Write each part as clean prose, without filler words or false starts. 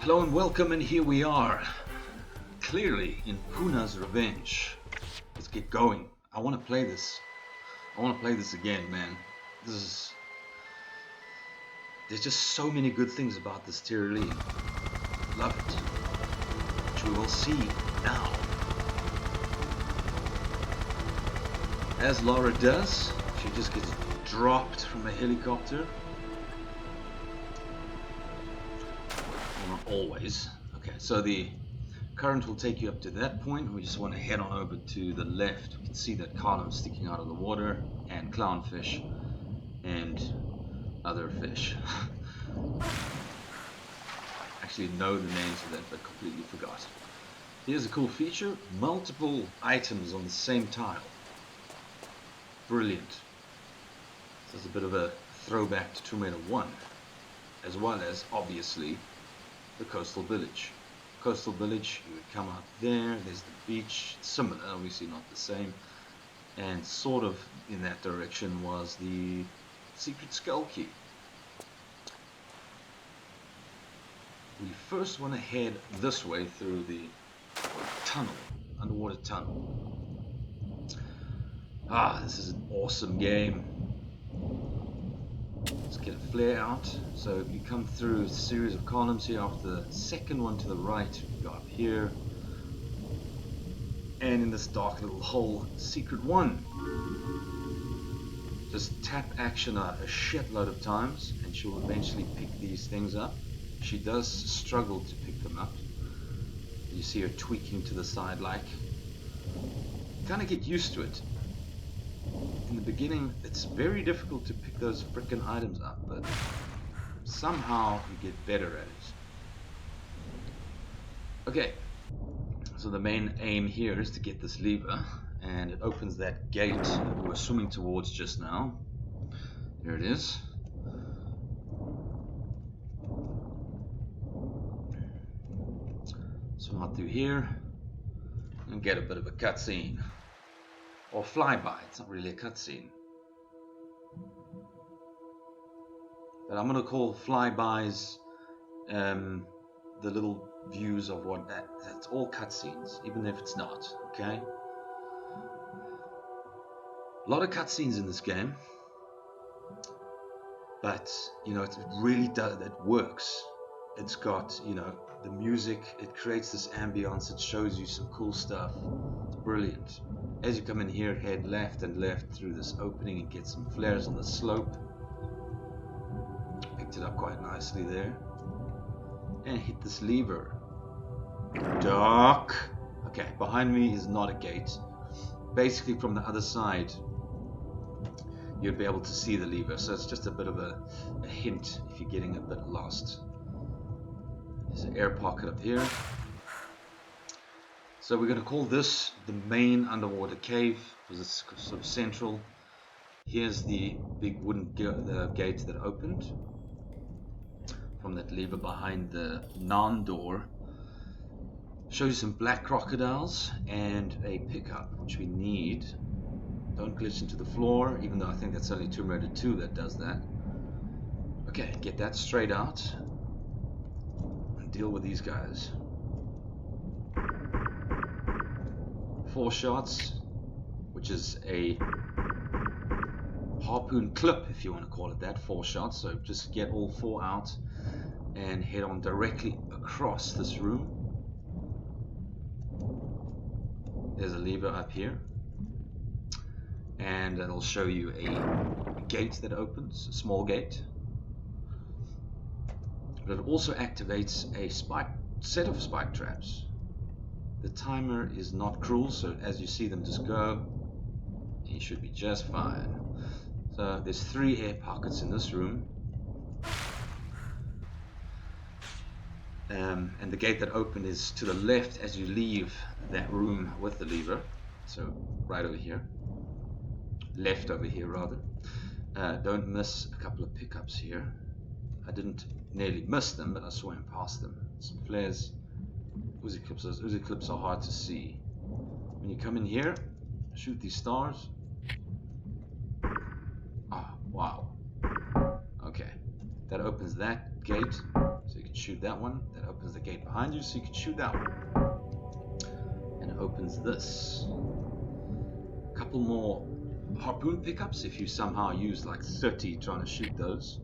Hello and welcome, and here we are, clearly in Puna's Revenge. Let's get going. I want to play this. I want to play this again, man. There's just so many good things about this TRLE. Love it. Which we will see now. As Laura does, she just gets dropped from a helicopter. Well, not always. Okay, so the current will take you up to that point. We just want to head on over to the left. We can see that column sticking out of the water, and clownfish and other fish. Actually know the names of that, but completely forgot. Here's a cool feature: multiple items on the same tile. Brilliant. So it's a bit of a throwback to Tomb Raider 1, as well as obviously the coastal village. Coastal village, you would come out there, there's the beach, similar, obviously not the same, and sort of in that direction was the secret skull key. We first want to head this way through the tunnel, underwater tunnel. This is an awesome game. Let's get a flare out. So if you come through a series of columns here, after the second one to the right, you go up here, and in this dark little hole, secret one. Just tap action a shitload of times and she'll eventually pick these things up. She does struggle to pick them up. You see her tweaking to the side like. You kind of get used to it. In the beginning, it's very difficult to pick those frickin' items up, but somehow you get better at it. Okay, so the main aim here is to get this lever, and it opens that gate that we were swimming towards just now. There it is. Swim out through here and get a bit of a cutscene. Or flyby, it's not really a cutscene. But I'm going to call flybys the little views of what that's all cutscenes, even if it's not, okay? A lot of cutscenes in this game, but you know, it really does, it works. It's got, you know, the music, it creates this ambience, it shows you some cool stuff. It's brilliant. As you come in here, head left and left through this opening and get some flares on the slope. Picked it up quite nicely there. And hit this lever. Duck! Okay, behind me is not a gate. Basically from the other side, you'd be able to see the lever. So it's just a bit of a hint if you're getting a bit lost. There's an air pocket up here. So we're going to call this the main underwater cave, because it's sort of central. Here's the big wooden gate that opened from that lever behind the non-door. Shows you some black crocodiles and a pickup, which we need. Don't glitch into the floor, even though I think that's only Tomb Raider 2 that does that. Okay, get that straight out and deal with these guys. 4 shots, which is a harpoon clip, if you want to call it that. 4 shots, so just get all 4 out and head on directly across this room. There's a lever up here, and it'll show you a gate that opens, a small gate. But it also activates a set of spike traps. The timer is not cruel, so as you see them just go, you should be just fine. So there's 3 air pockets in this room. And the gate that opened is to the left as you leave that room with the lever. So right over here. Left over here, rather. Don't miss a couple of pickups here. I didn't nearly miss them, but I swam past them. Some flares. Uzi clips. Those Uzi clips are hard to see. When you come in here, shoot these stars. Wow. Okay. That opens that gate, so you can can shoot that one. That opens the gate behind you, so you can shoot that one. And it opens this. A couple more harpoon pickups if you somehow use like 30 trying to shoot those.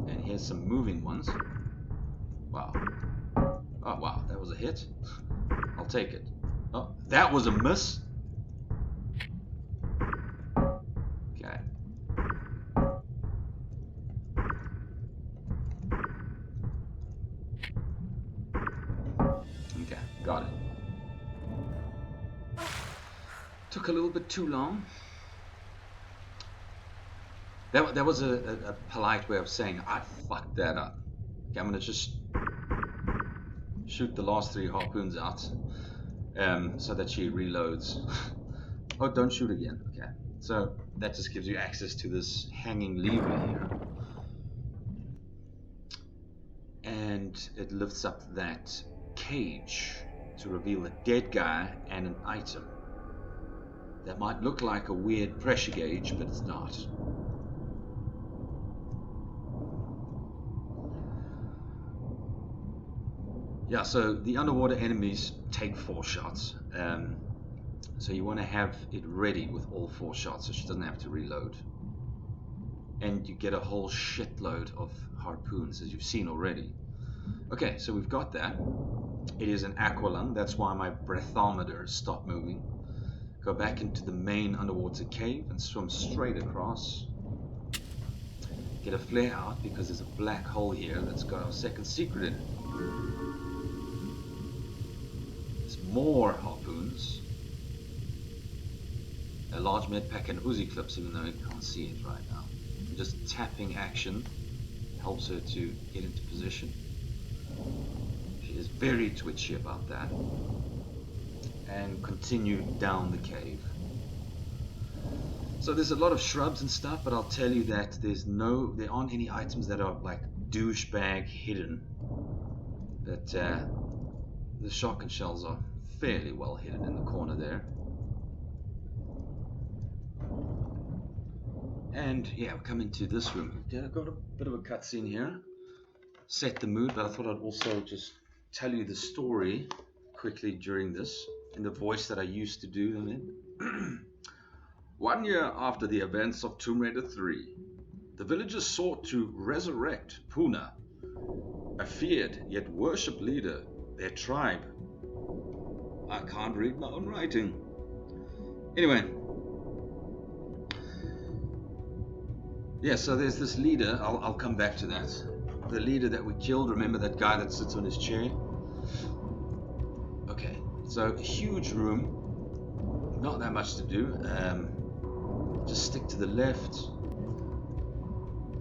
And here's some moving ones. Wow. Oh wow, that was a hit. I'll take it. Oh, that was a miss. Okay. Okay, got it. Took a little bit too long. That was a polite way of saying I fucked that up. Okay, I'm gonna just shoot the last 3 harpoons out so that she reloads. Oh, don't shoot again. Okay, so that just gives you access to this hanging lever here, and it lifts up that cage to reveal a dead guy and an item that might look like a weird pressure gauge, but it's not. Yeah, so the underwater enemies take 4 shots. So you want to have it ready with all 4 shots so she doesn't have to reload. And you get a whole shitload of harpoons, as you've seen already. Okay, so we've got that. It is an aqualung, that's why my breathometer stopped moving. Go back into the main underwater cave and swim straight across. Get a flare out because there's a black hole here that's got our second secret in it. More harpoons, a large med pack and Uzi clips, even though you can't see it right now. Just tapping action helps her to get into position. She is very twitchy about that. And continue down the cave. So there's a lot of shrubs and stuff, but I'll tell you that there aren't any items that are like douchebag hidden. But the shotgun shells are fairly well hidden in the corner there. And yeah, we'll come into this room. I've got a bit of a cutscene here. Set the mood, but I thought I'd also just tell you the story quickly during this, in the voice that I used to do them in. 1 year after the events of Tomb Raider 3, the villagers sought to resurrect Puna, a feared yet worshipped leader, their tribe. I can't read my own writing. Anyway. Yeah, so there's this leader. I'll come back to that. The leader that we killed, remember that guy that sits on his chair? Okay, so a huge room. Not that much to do. Just stick to the left.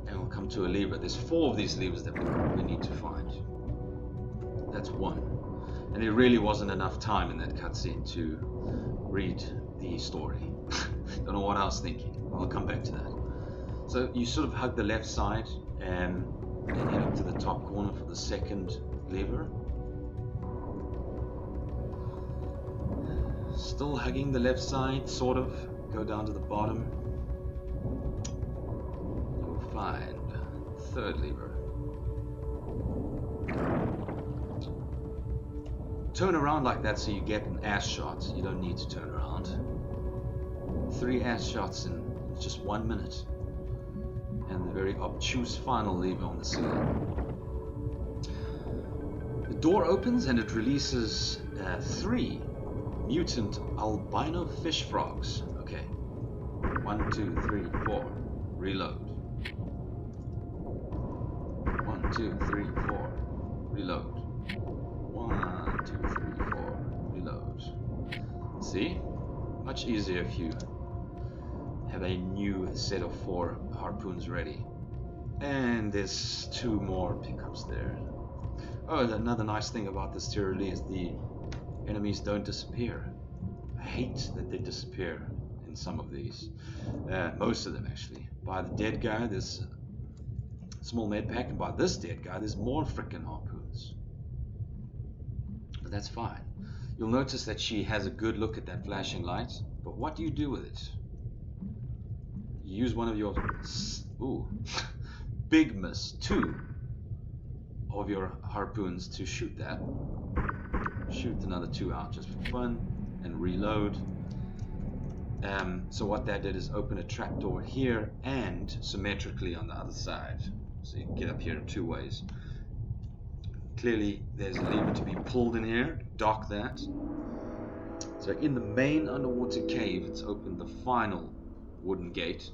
And we'll come to a lever. There's 4 of these levers that we need to find. That's 1. And there really wasn't enough time in that cutscene to read the story. Don't know what I was thinking. I'll come back to that. So you sort of hug the left side and head up to the top corner for the second lever. Still hugging the left side, sort of. Go down to the bottom. You'll find third lever. Turn around like that so you get an ass shot. You don't need to turn around. 3 ass shots in just 1 minute. And the very obtuse final lever on the ceiling. The door opens and it releases 3 mutant albino fish frogs. Okay. 1, 2, 3, 4. Reload. 1, 2, 3, 4. Reload. 1, 2, 3, 4. Reload. See? Much easier if you have a new set of 4 harpoons ready. And there's 2 more pickups there. Oh, another nice thing about this TRLE is the enemies don't disappear. I hate that they disappear in some of these. Most of them actually. By the dead guy there's a small med pack, and by this dead guy there's more frickin' harpoons. But that's fine. You'll notice that she has a good look at that flashing light, but what do you do with it? You use one of your... Ooh. Big miss. 2. of your harpoons to shoot that. Shoot another 2 out just for fun and reload. So what that did is open a trapdoor here and symmetrically on the other side. So you can get up here in 2 ways. Clearly there's a lever to be pulled in here, dock that. So in the main underwater cave, it's opened the final wooden gate.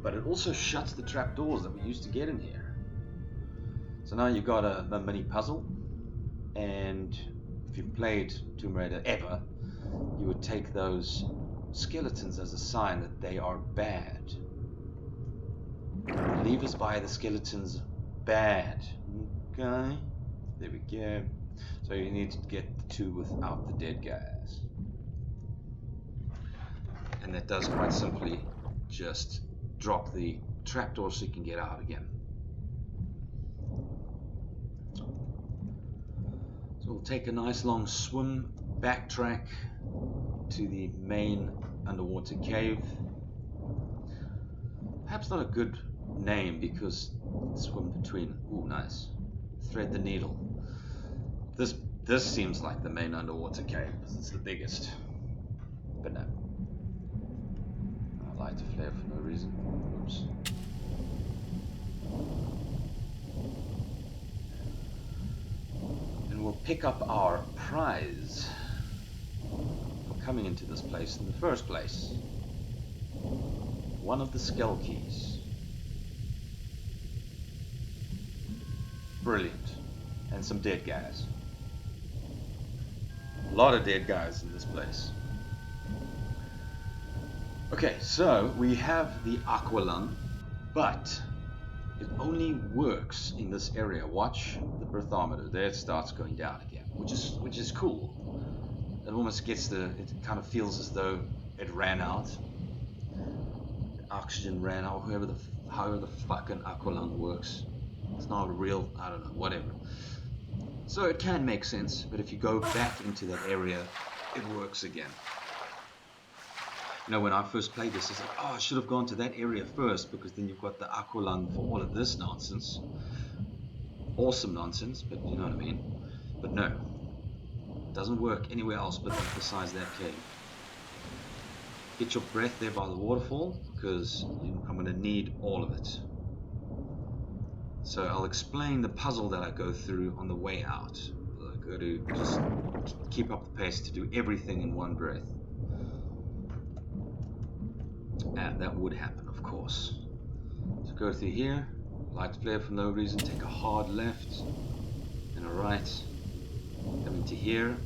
But it also shuts the trapdoors that we used to get in here. So now you've got a mini puzzle, and if you've played Tomb Raider ever, you would take those skeletons as a sign that they are bad. The levers by the skeletons bad. Okay, there we go. So you need to get the 2 without the dead guys. And that does quite simply just drop the trapdoor so you can get out again. So we'll take a nice long swim, backtrack to the main underwater cave. Perhaps not a good name because swim between. Ooh, nice. Thread the needle. This seems like the main underwater cave because it's the biggest. But no. I light a flare for no reason. Oops. And we'll pick up our prize for coming into this place in the first place. One of the skull keys. Brilliant. And some dead guys. A lot of dead guys in this place. Okay, so we have the aqua lung, but it only works in this area. Watch the bathymeter. There it starts going down again, which is cool. It almost gets it kind of feels as though it ran out. The oxygen ran out, however the fucking aqua lung works. It's not a real, I don't know, whatever. So it can make sense, but if you go back into that area, it works again. You know, when I first played this, I was like, oh, I should have gone to that area first, because then you've got the aqua lung for all of this nonsense. Awesome nonsense, but you know what I mean. But no, it doesn't work anywhere else but besides that cave. Get your breath there by the waterfall, because I'm going to need all of it. So I'll explain the puzzle that I go through on the way out. I go to just keep up the pace to do everything in one breath. And that would happen, of course. So go through here, light flare for no reason, take a hard left and a right. Come into here.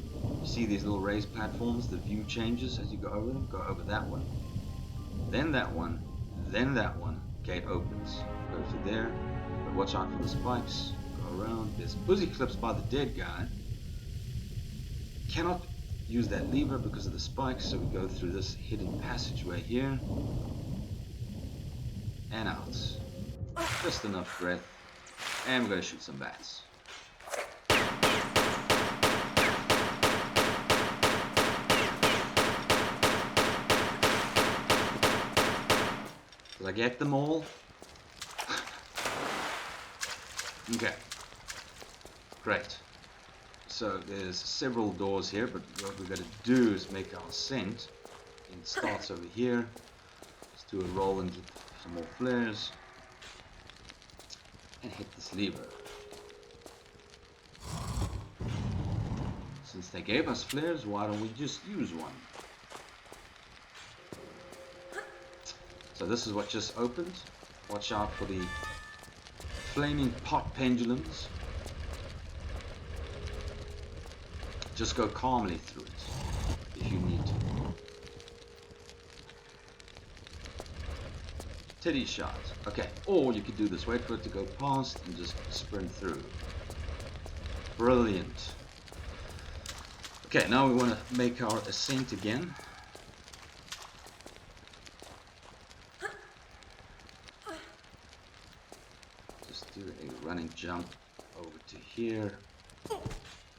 You see these little raised platforms, the view changes as you go over them. Go over that one, then that one, then that one. Gate opens. Go through there. But watch out for the spikes. Go around. There's pussy clips by the dead guy. Cannot use that lever because of the spikes, so we go through this hidden passageway here. And out. Just enough breath. And we're going to shoot some bats. Did I get them all? Okay. Great. So there's several doors here, but what we're going to do is make our ascent. It starts over here. Let's do a roll and get some more flares. And hit this lever. Since they gave us flares, why don't we just use one? So this is what just opened. Watch out for the flaming pot pendulums. Just go calmly through it if you need to. Titty shot. Okay, or you could do this. Wait for it to go past and just sprint through. Brilliant. Okay, now we want to make our ascent again. Just do a running jump over to here.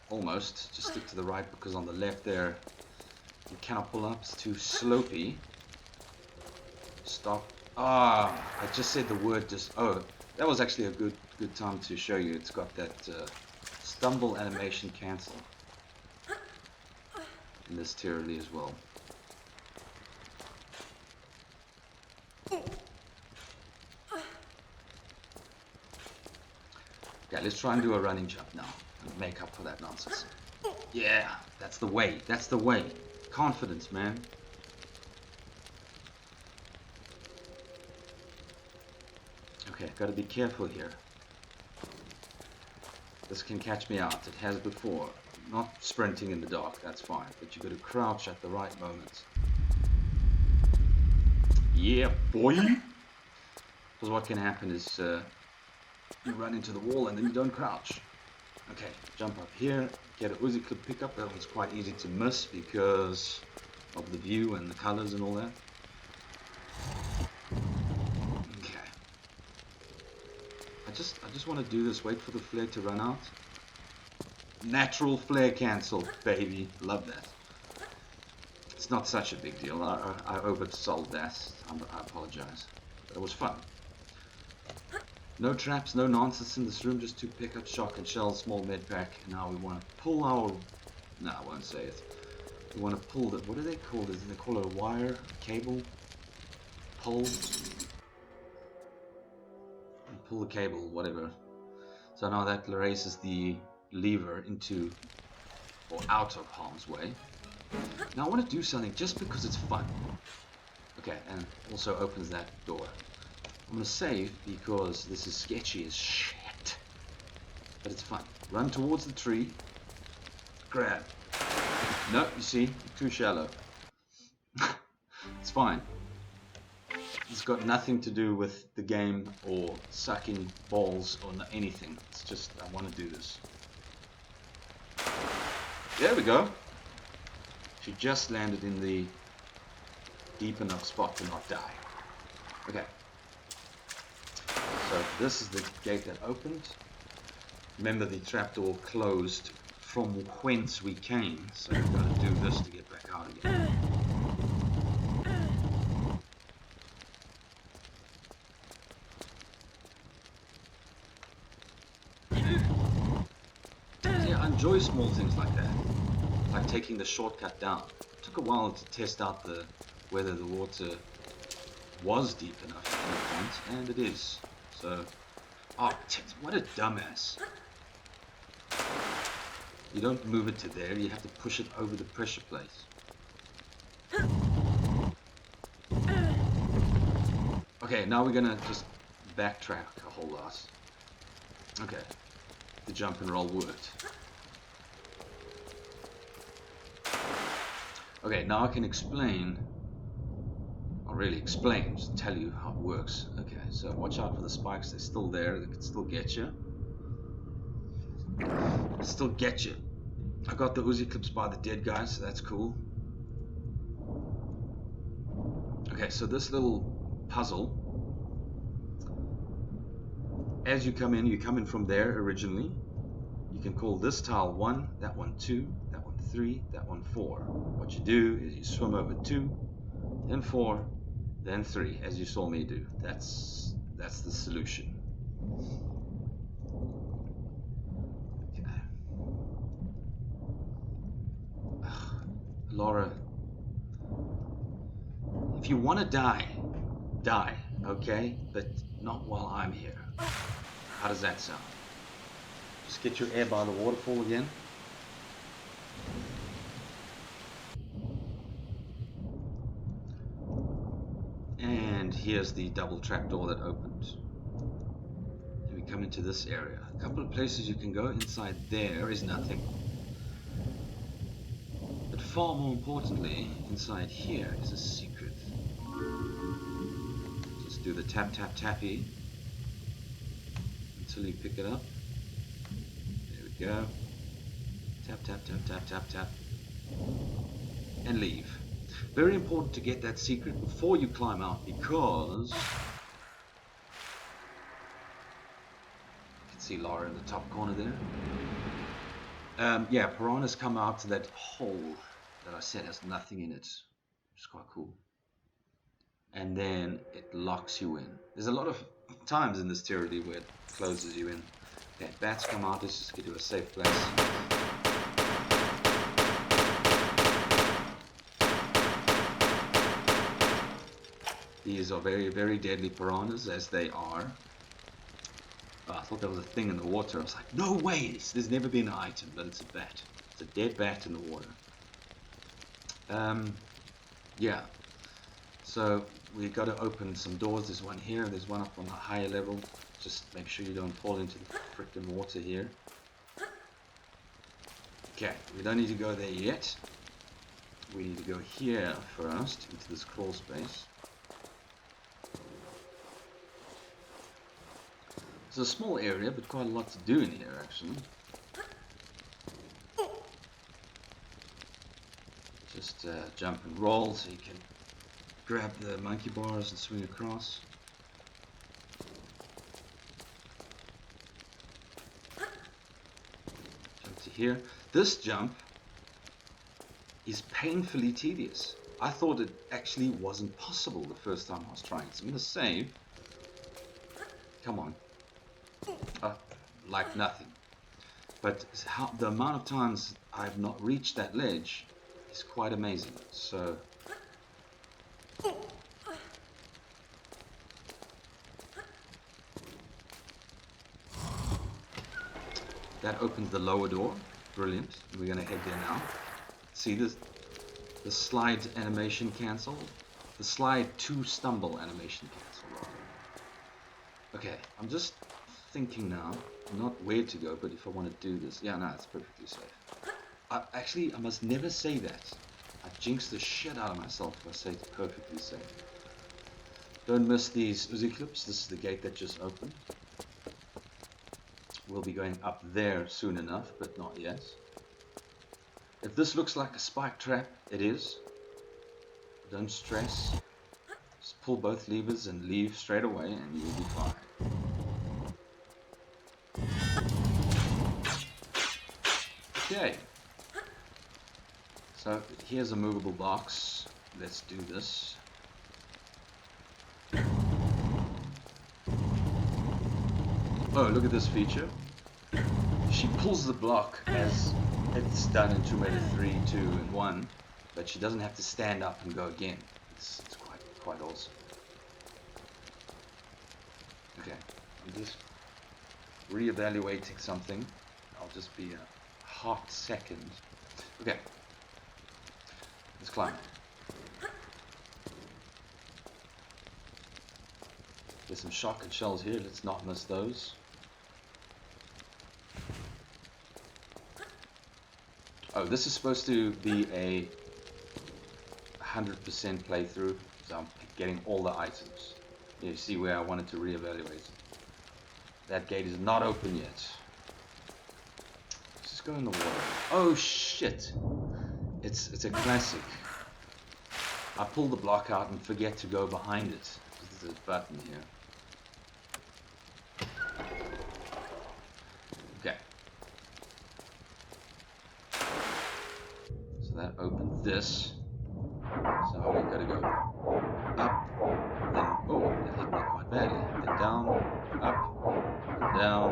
Almost. Just stick to the right because on the left there you cannot pull up. It's too slopey. Stop. Ah, I just said the word just. Oh, that was actually a good good time to show you. It's got that stumble animation cancel in this TRLE as well. Okay, let's try and do a running jump now and make up for that nonsense. Yeah, that's the way. That's the way. Confidence, man. Okay, gotta be careful here. This can catch me out. It has before. Not sprinting in the dark, that's fine. But you gotta crouch at the right moment. Yeah, boy! Because what can happen is you run into the wall and then you don't crouch. Okay, jump up here, get a Uzi clip pickup. That one's quite easy to miss because of the view and the colors and all that. Okay. I just want to do this, wait for the flare to run out. Natural flare cancel, baby. Love that. It's not such a big deal. I oversold that. I apologize. But it was fun. No traps, no nonsense in this room, just 2 pickups, shotgun shells, small med pack. Now we want to pull our... No, I won't say it. We want to pull the... What do they call this? They call it a wire, cable, pull. Pull the cable, whatever. So now that raises the lever into or out of harm's way. Now I want to do something just because it's fun. Okay, and also opens that door. I'm going to save because this is sketchy as shit. But it's fun. Run towards the tree. Grab. No, you see, too shallow. It's fine. It's got nothing to do with the game or sucking balls or anything. It's just, I want to do this. There we go. She just landed in the deep enough spot to not die. Okay. So this is the gate that opened. Remember, the trapdoor closed from whence we came, so we've got to do this to get back out again. Yeah, I enjoy small things like that, like taking the shortcut down. It took a while to test out whether the water was deep enough at any point, and it is. So, oh, what a dumbass. You don't move it to there, you have to push it over the pressure plate. Okay, now we're gonna just backtrack a whole lot. Okay, the jump and roll worked. Okay, now I can explain, or really explain, just tell you how it works. Okay, so watch out for the spikes, they're still there, they can still get you. Still get you. I got the Uzi clips by the dead guys, so that's cool. Okay, so this little puzzle, as you come in from there originally. You can call this tile 1, that one 2, that one 3, that one 4. What you do is you swim over 2, then 4, then 3, as you saw me do. That's the solution. Okay. Laura, if you want to die, okay? But not while I'm here. How does that sound? Just get your air by the waterfall again. And here's the double trapdoor that opened. And we come into this area. A couple of places you can go. Inside there is nothing. But far more importantly, inside here is a secret. Just do the tap tap tappy until you pick it up. There we go. Tap tap tap tap tap tap. And leave. Very important to get that secret before you climb out, because you can see Laura in the top corner there. Yeah, piranhas come out to that hole that I said has nothing in it, which is quite cool. And then it locks you in. There's a lot of times in this TRLE where it closes you in. Okay, bats come out. Let's just get to a safe place. These are very, very deadly piranhas, as they are. Oh, I thought there was a thing in the water. I was like, no way! There's never been an item, but it's a bat. It's a dead bat in the water. Yeah. So we got to open some doors. There's one here. There's one up on the higher level. Just make sure you don't fall into the frickin' water here. Okay, we don't need to go there yet. We need to go here first, into this crawl space. It's a small area, but quite a lot to do in here, actually. Just jump and roll so you can grab the monkey bars and swing across. Jump to here. This jump is painfully tedious. I thought it actually wasn't possible the first time I was trying. So I'm going to save. Come on. Like nothing. But the amount of times I've not reached that ledge is quite amazing. So that opens the lower door. Brilliant. We're going to head there now. See this? The slide animation cancel. The slide to stumble animation cancel. Okay, I'm just thinking now, not where to go, but if I want to do this. Yeah, no, it's perfectly safe. Actually, I must never say that. I jinx the shit out of myself if I say it's perfectly safe. Don't miss these Uzi clips. This is the gate that just opened. We'll be going up there soon enough, but not yet. If this looks like a spike trap, it is. Don't stress. Just pull both levers and leave straight away and you'll be fine. Okay. So here's a movable box. Let's do this. Oh, look at this feature. She pulls the block as it's done in Tomb Raider 3, 2, and 1, but she doesn't have to stand up and go again. It's quite awesome. Okay, I'm just re-evaluating something. I'll just be a hot second. Okay, let's climb. There's some shotgun shells here. Let's not miss those. Oh, this is supposed to be a 100% playthrough, so I'm getting all the items. You see where I wanted to reevaluate. That gate is not open yet. Let's just go in the water. Oh shit! It's a classic. I pull the block out and forget to go behind it. There's a button here. Okay. So that opened this. So we gotta go up, then oh, that hit me quite badly. Then down, up, down,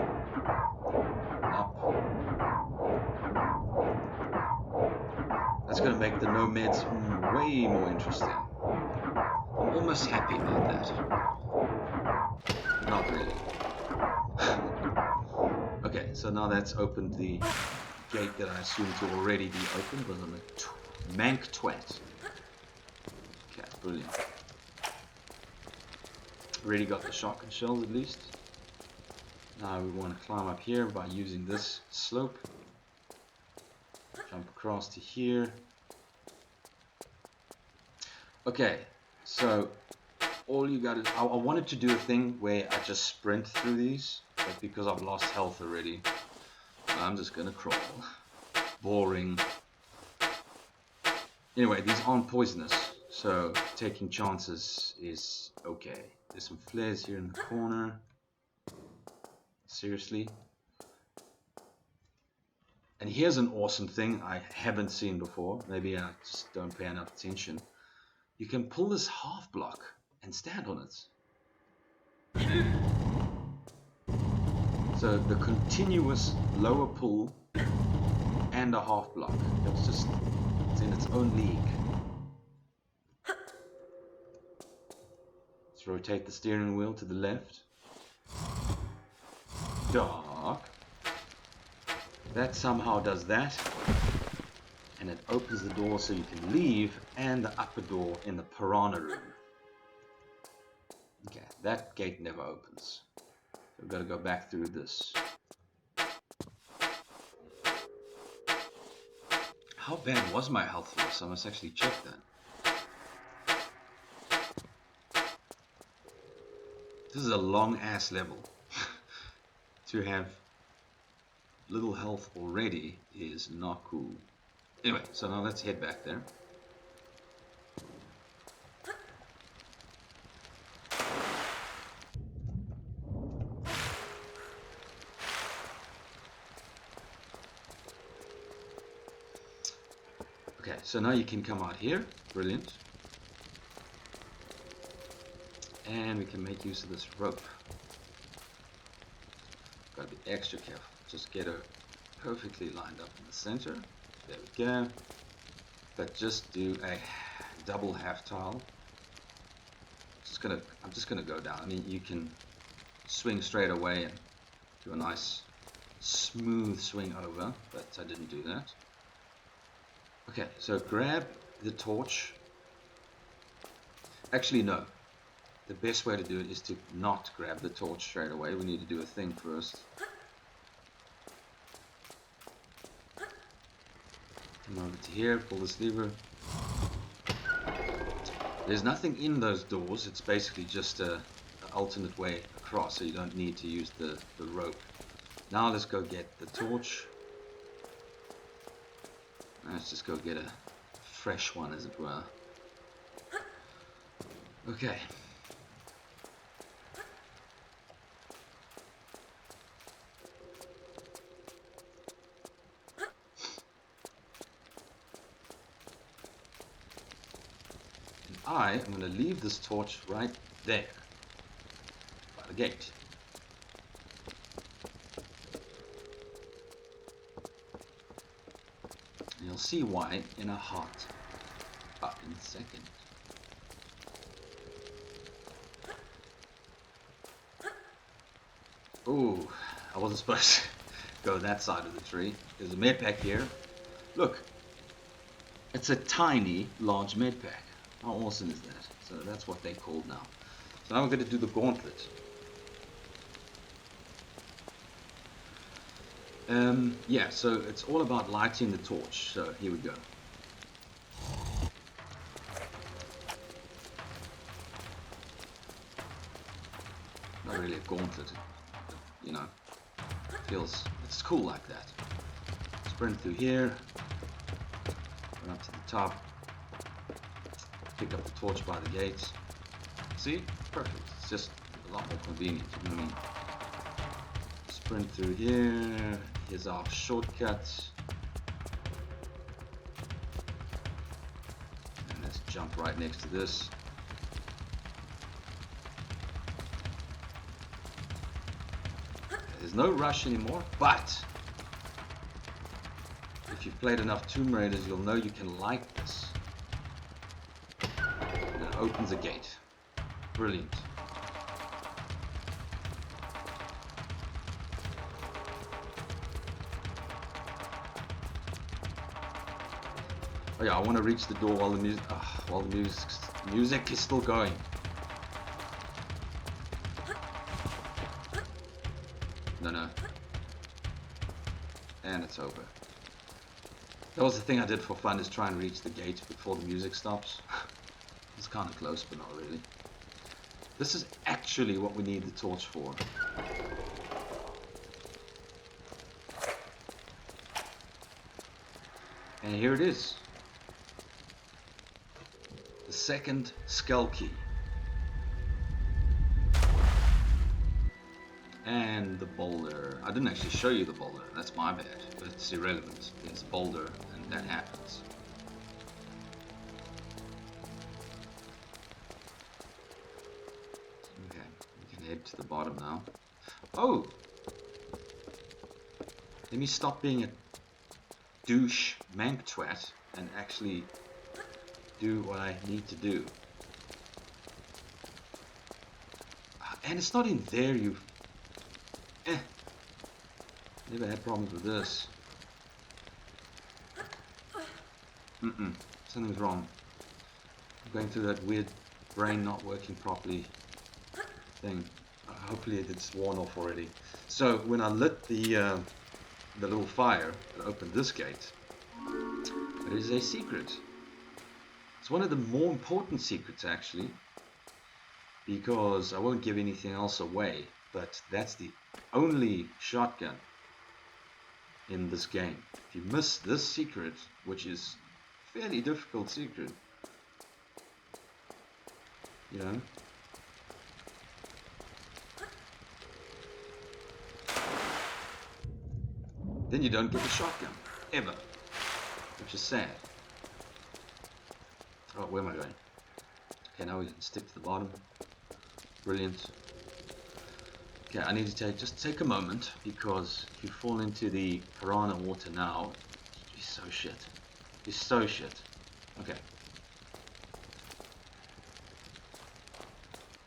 up. That's gonna make the nomads way more interesting. I'm almost happy about that. Not really. Okay, so now that's opened the gate that I assumed to already be open, but I'm a mank twat. Okay, brilliant. Already got the shotgun shells at least. Now we want to climb up here by using this slope. Jump across to here. Okay, so all you got is, I wanted to do a thing where I just sprint through these, but because I've lost health already, I'm just gonna crawl. Boring. Anyway, these aren't poisonous, so taking chances is okay. There's some flares here in the corner. Seriously. And here's an awesome thing I haven't seen before. Maybe I just don't pay enough attention. You can pull this half block and stand on it. So the continuous lower pull and a half block. It's in its own league. Let's rotate the steering wheel to the left. Dark. That somehow does that. And it opens the door so you can leave, and the upper door in the piranha room. Okay, that gate never opens. So we've got to go back through this. How bad was my health loss? I must actually check that. This is a long ass level. To have little health already is not cool. Anyway, so now let's head back there. Okay, so now you can come out here. Brilliant. And we can make use of this rope. Gotta be extra careful. Just get her perfectly lined up in the center. There we go. But just do a double half tile. I'm just gonna go down. I mean, you can swing straight away and do a nice smooth swing over, but I didn't do that. Okay, so grab the torch. Actually, no. The best way to do it is to not grab the torch straight away. We need to do a thing first. Come over to here, pull this lever. There's nothing in those doors. It's basically just an alternate way across, so you don't need to use the rope. Now let's go get the torch. Let's just go get a fresh one, as it were. Okay. And I am going to leave this torch right there, by the gate. And you'll see why in a hot fucking second. Ooh, I wasn't supposed to go that side of the tree. There's a med pack here. Look, it's a tiny, large med pack. How awesome is that? So that's what they're called now. So now we're going to do the gauntlet. Yeah, so it's all about lighting the torch. So here we go. Not really a gauntlet, you know. It's cool like that. Sprint through here, run up to the top, pick up the torch by the gates. See? Perfect. It's just a lot more convenient, you know what I mean? Sprint through here. Here's our shortcut. And let's jump right next to this. There's no rush anymore, but if you've played enough Tomb Raiders, you'll know you can light this. And it opens a gate. Brilliant. Oh yeah, I want to reach the door while the music is still going. No. And it's over. That was the thing I did for fun, is try and reach the gate before the music stops. It's kind of close, but not really. This is actually what we need the torch for. And here it is. The second skull key. And the boulder. I didn't actually show you the boulder. That's my bad. But it's irrelevant. There's a boulder and that happens. Okay, we can head to the bottom now. Oh! Let me stop being a douche mank twat and actually do what I need to do. And it's not in there, you... Never had problems with this. Something's wrong. I'm going through that weird brain not working properly thing. Hopefully it's worn off already. So when I lit the little fire that opened this gate, it is a secret. It's one of the more important secrets actually, because I won't give anything else away, but that's the only shotgun in this game. If you miss this secret, which is a fairly difficult secret, you know, then you don't get the shotgun, ever, which is sad. Oh, where am I going? Okay, now we can stick to the bottom. Brilliant. Okay, I need to just take a moment, because if you fall into the piranha water now, it's so shit. It's so shit. Okay.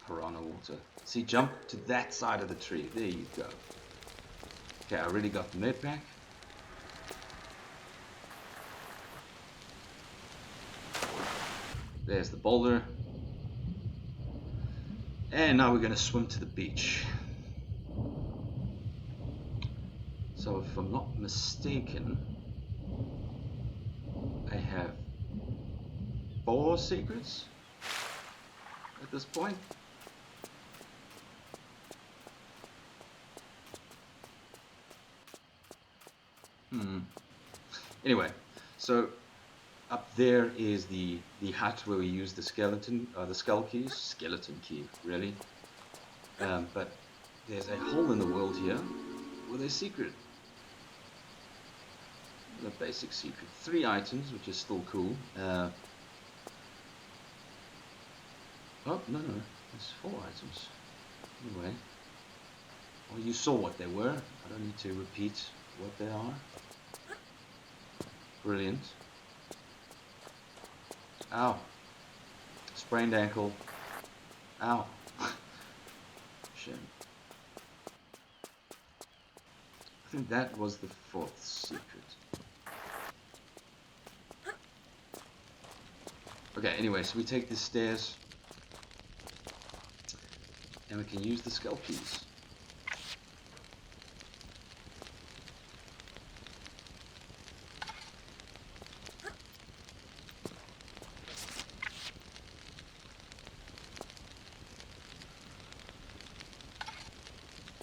Piranha water. See, jump to that side of the tree. There you go. Okay, I already got the med pack. There's the boulder. And now we're going to swim to the beach. So if I'm not mistaken, I have 4 secrets at this point. Anyway, so up there is the hut where we use the skull keys. Skeleton key, really. But there's a hole in the world here with a secret. The basic secret. 3 items, which is still cool. Oh, no, there's 4 items. Anyway. Well, you saw what they were. I don't need to repeat what they are. Brilliant. Ow. Sprained ankle. Ow. Shit. I think that was the 4th secret. Okay, anyway, so we take the stairs and we can use the skull keys.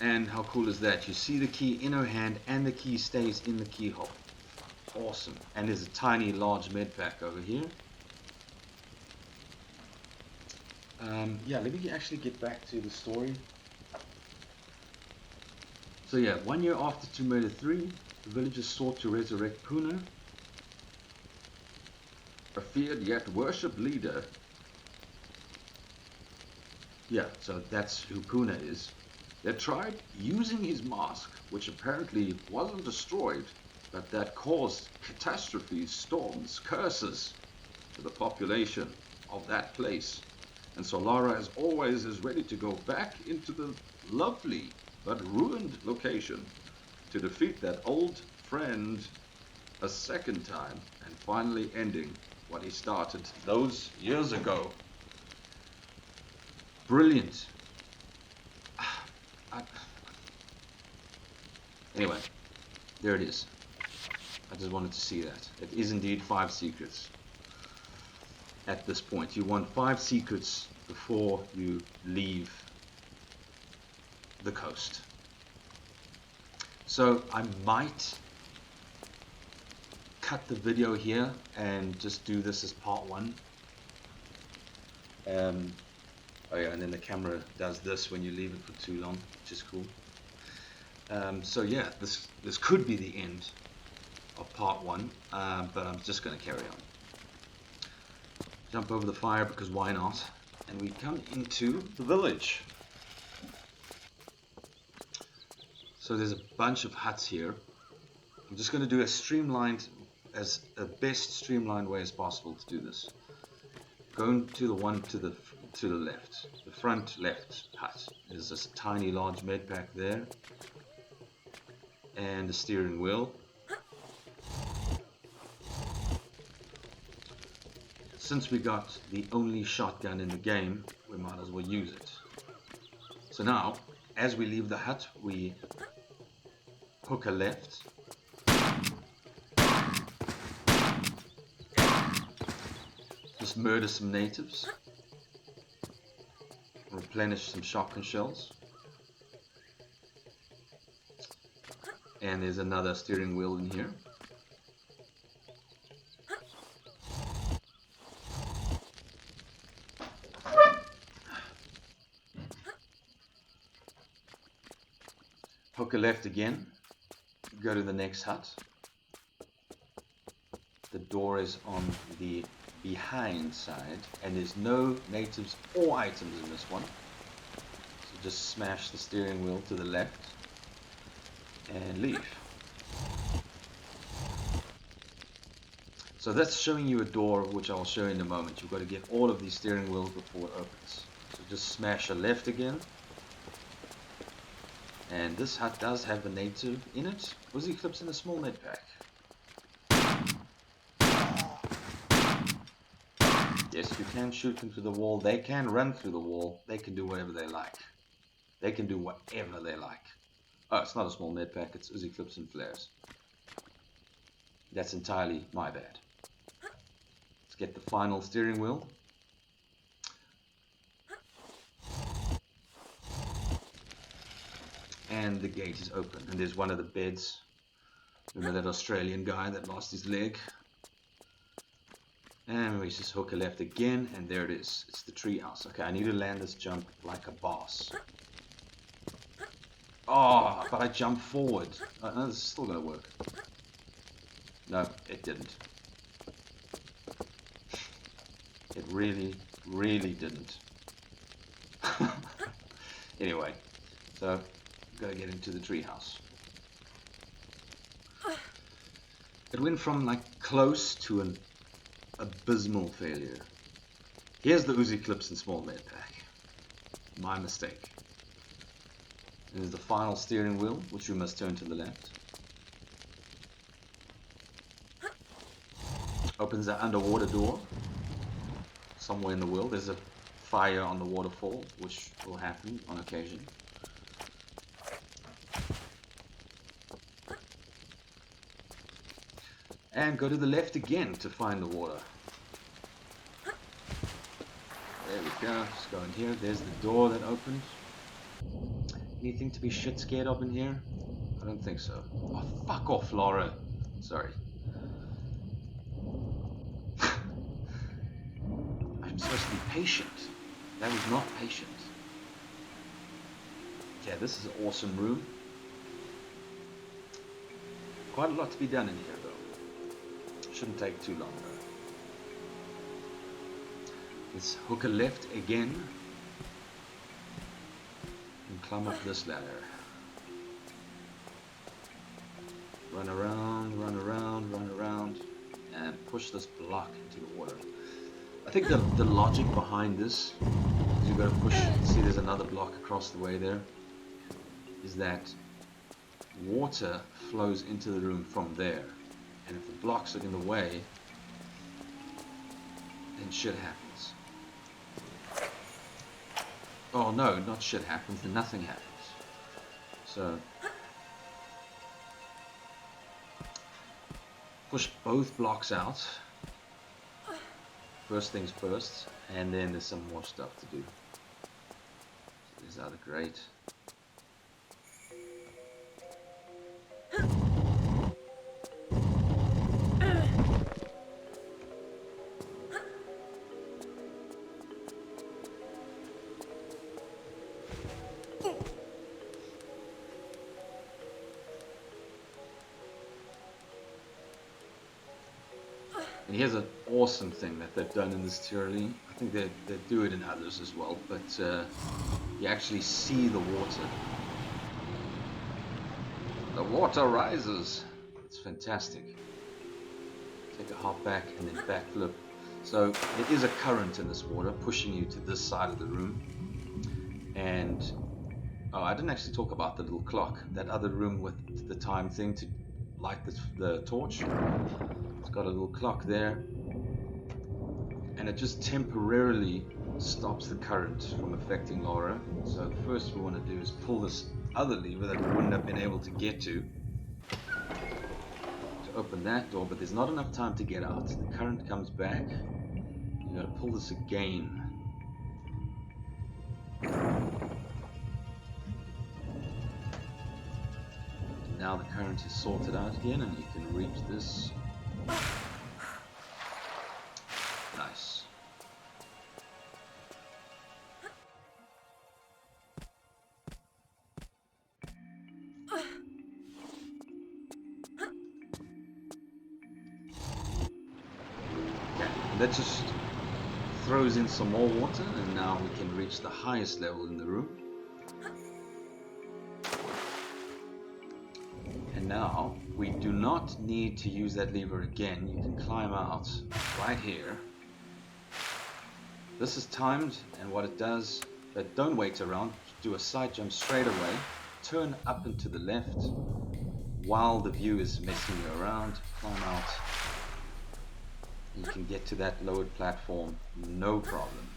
And how cool is that? You see the key in her hand and the key stays in the keyhole. Awesome. And there's a tiny large med pack over here. Yeah, let me actually get back to the story. So yeah, 1 year after Tomb Raider 3, the villagers sought to resurrect Puna, a feared yet worshipped leader. Yeah, so that's who Puna is. They tried using his mask, which apparently wasn't destroyed, but that caused catastrophes, storms, curses to the population of that place. And so Lara, as always, is ready to go back into the lovely but ruined location to defeat that old friend a second time and finally ending what he started those years ago. Brilliant. Anyway, there it is. I just wanted to see that. It is indeed 5 secrets. At this point, you want 5 secrets before you leave the coast. So I might cut the video here and just do this as part 1. Oh yeah, and then the camera does this when you leave it for too long, which is cool. So yeah, this could be the end of part 1, but I'm just going to carry on. Jump over the fire because why not? And we come into the village. So there's a bunch of huts here. I'm just going to do a best streamlined way as possible to do this. Going to the one to the left, the front left hut. There's this tiny large med pack there, and the steering wheel. Since we got the only shotgun in the game, we might as well use it. So now, as we leave the hut, we hook a left. Just murder some natives. Replenish some shotgun shells. And there's another steering wheel in here. Hook a left again. Go to the next hut. The door is on the behind side, and there's no natives or items in this one. So just smash the steering wheel to the left and leave. So that's showing you a door, which I'll show in a moment. You've got to get all of these steering wheels before it opens. So just smash a left again. And this hut does have a native in it. Uzi clips in a small med pack. Yes, you can shoot them through the wall. They can run through the wall. They can do whatever they like. They can do whatever they like. Oh, it's not a small med pack. It's Uzi clips and flares. That's entirely my bad. Let's get the final steering wheel. And the gate is open. And there's one of the beds. Remember that Australian guy that lost his leg? And we just hook a left again, and there it is. It's the treehouse. Okay, I need to land this jump like a boss. Oh, but I jumped forward. No, this is still going to work. No, it didn't. It really, really didn't. Anyway, so I've got to get into the treehouse. It went from like close to an abysmal failure. Here's the Uzi clips and small med pack. My mistake. There's the final steering wheel, which we must turn to the left. Opens that underwater door. Somewhere in the world there's a fire on the waterfall, which will happen on occasion. And go to the left again to find the water. There we go. Just go in here. There's the door that opened. Anything to be shit scared of in here? I don't think so. Oh, fuck off, Laura. Sorry. I'm supposed to be patient. That was not patient. Yeah, this is an awesome room. Quite a lot to be done in here, though. Shouldn't take too long though. Let's hook a left again and climb up this ladder. Run around, run around, run around, and push this block into the water. I think the logic behind this is you've got to push. See, there's another block across the way there. Is that water flows into the room from there. And if the blocks are in the way, then shit happens. Oh no, not shit happens, then nothing happens. So, push both blocks out. First things first, and then there's some more stuff to do. So these are the great. And here's an awesome thing that they've done in this TRLE. I think they do it in others as well, but you actually see the water. The water rises. It's fantastic. Take a hop back and then backflip. So there is a current in this water pushing you to this side of the room. And oh, I didn't actually talk about the little clock. That other room with the time thing to light the torch. It's got a little clock there. And it just temporarily stops the current from affecting Laura. So the first we want to do is pull this other lever that we wouldn't have been able to get to open that door, but there's not enough time to get out. The current comes back. You gotta pull this again. Now the current is sorted out again and you can reach this. Nice. That just throws in some more water, and now we can reach the highest level in the room. And now we do not need to use that lever again. You can climb out right here. This is timed, and what it does, but don't wait around, do a side jump straight away, turn up and to the left while the view is messing you around, climb out. You can get to that lowered platform, no problem.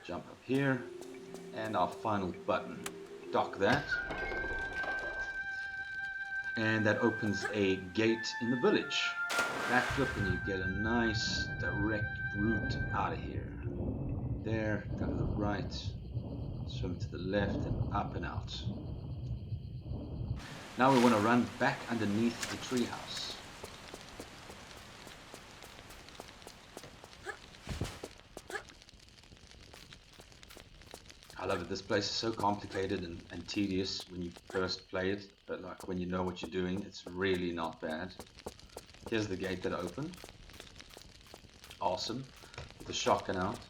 Jump up here, and our final button. Dock that. And that opens a gate in the village. Backflip and you get a nice direct route out of here. There, go to the right, swim to the left, and up and out. Now we want to run back underneath the treehouse. I love it. This place is so complicated and tedious when you first play it, but like when you know what you're doing, it's really not bad. Here's the gate that opened. Awesome. Get the shotgun out.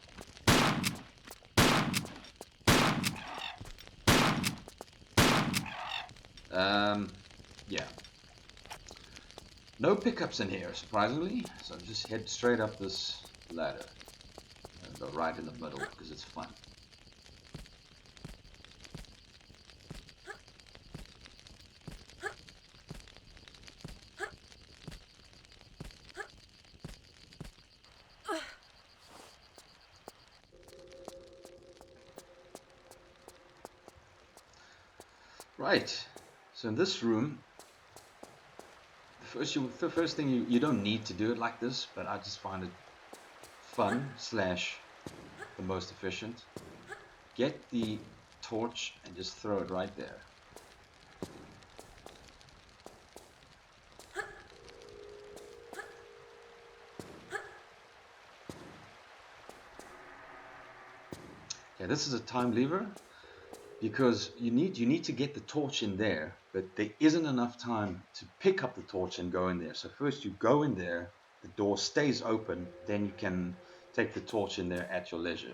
Yeah. No pickups in here, surprisingly. So just head straight up this ladder. And go right in the middle because it's fun. Right. So in this room, the first thing you don't need to do it like this, but I just find it fun / the most efficient. Get the torch and just throw it right there. Okay, this is a time lever. Because you need to get the torch in there, but there isn't enough time to pick up the torch and go in there. So first you go in there, the door stays open, then you can take the torch in there at your leisure.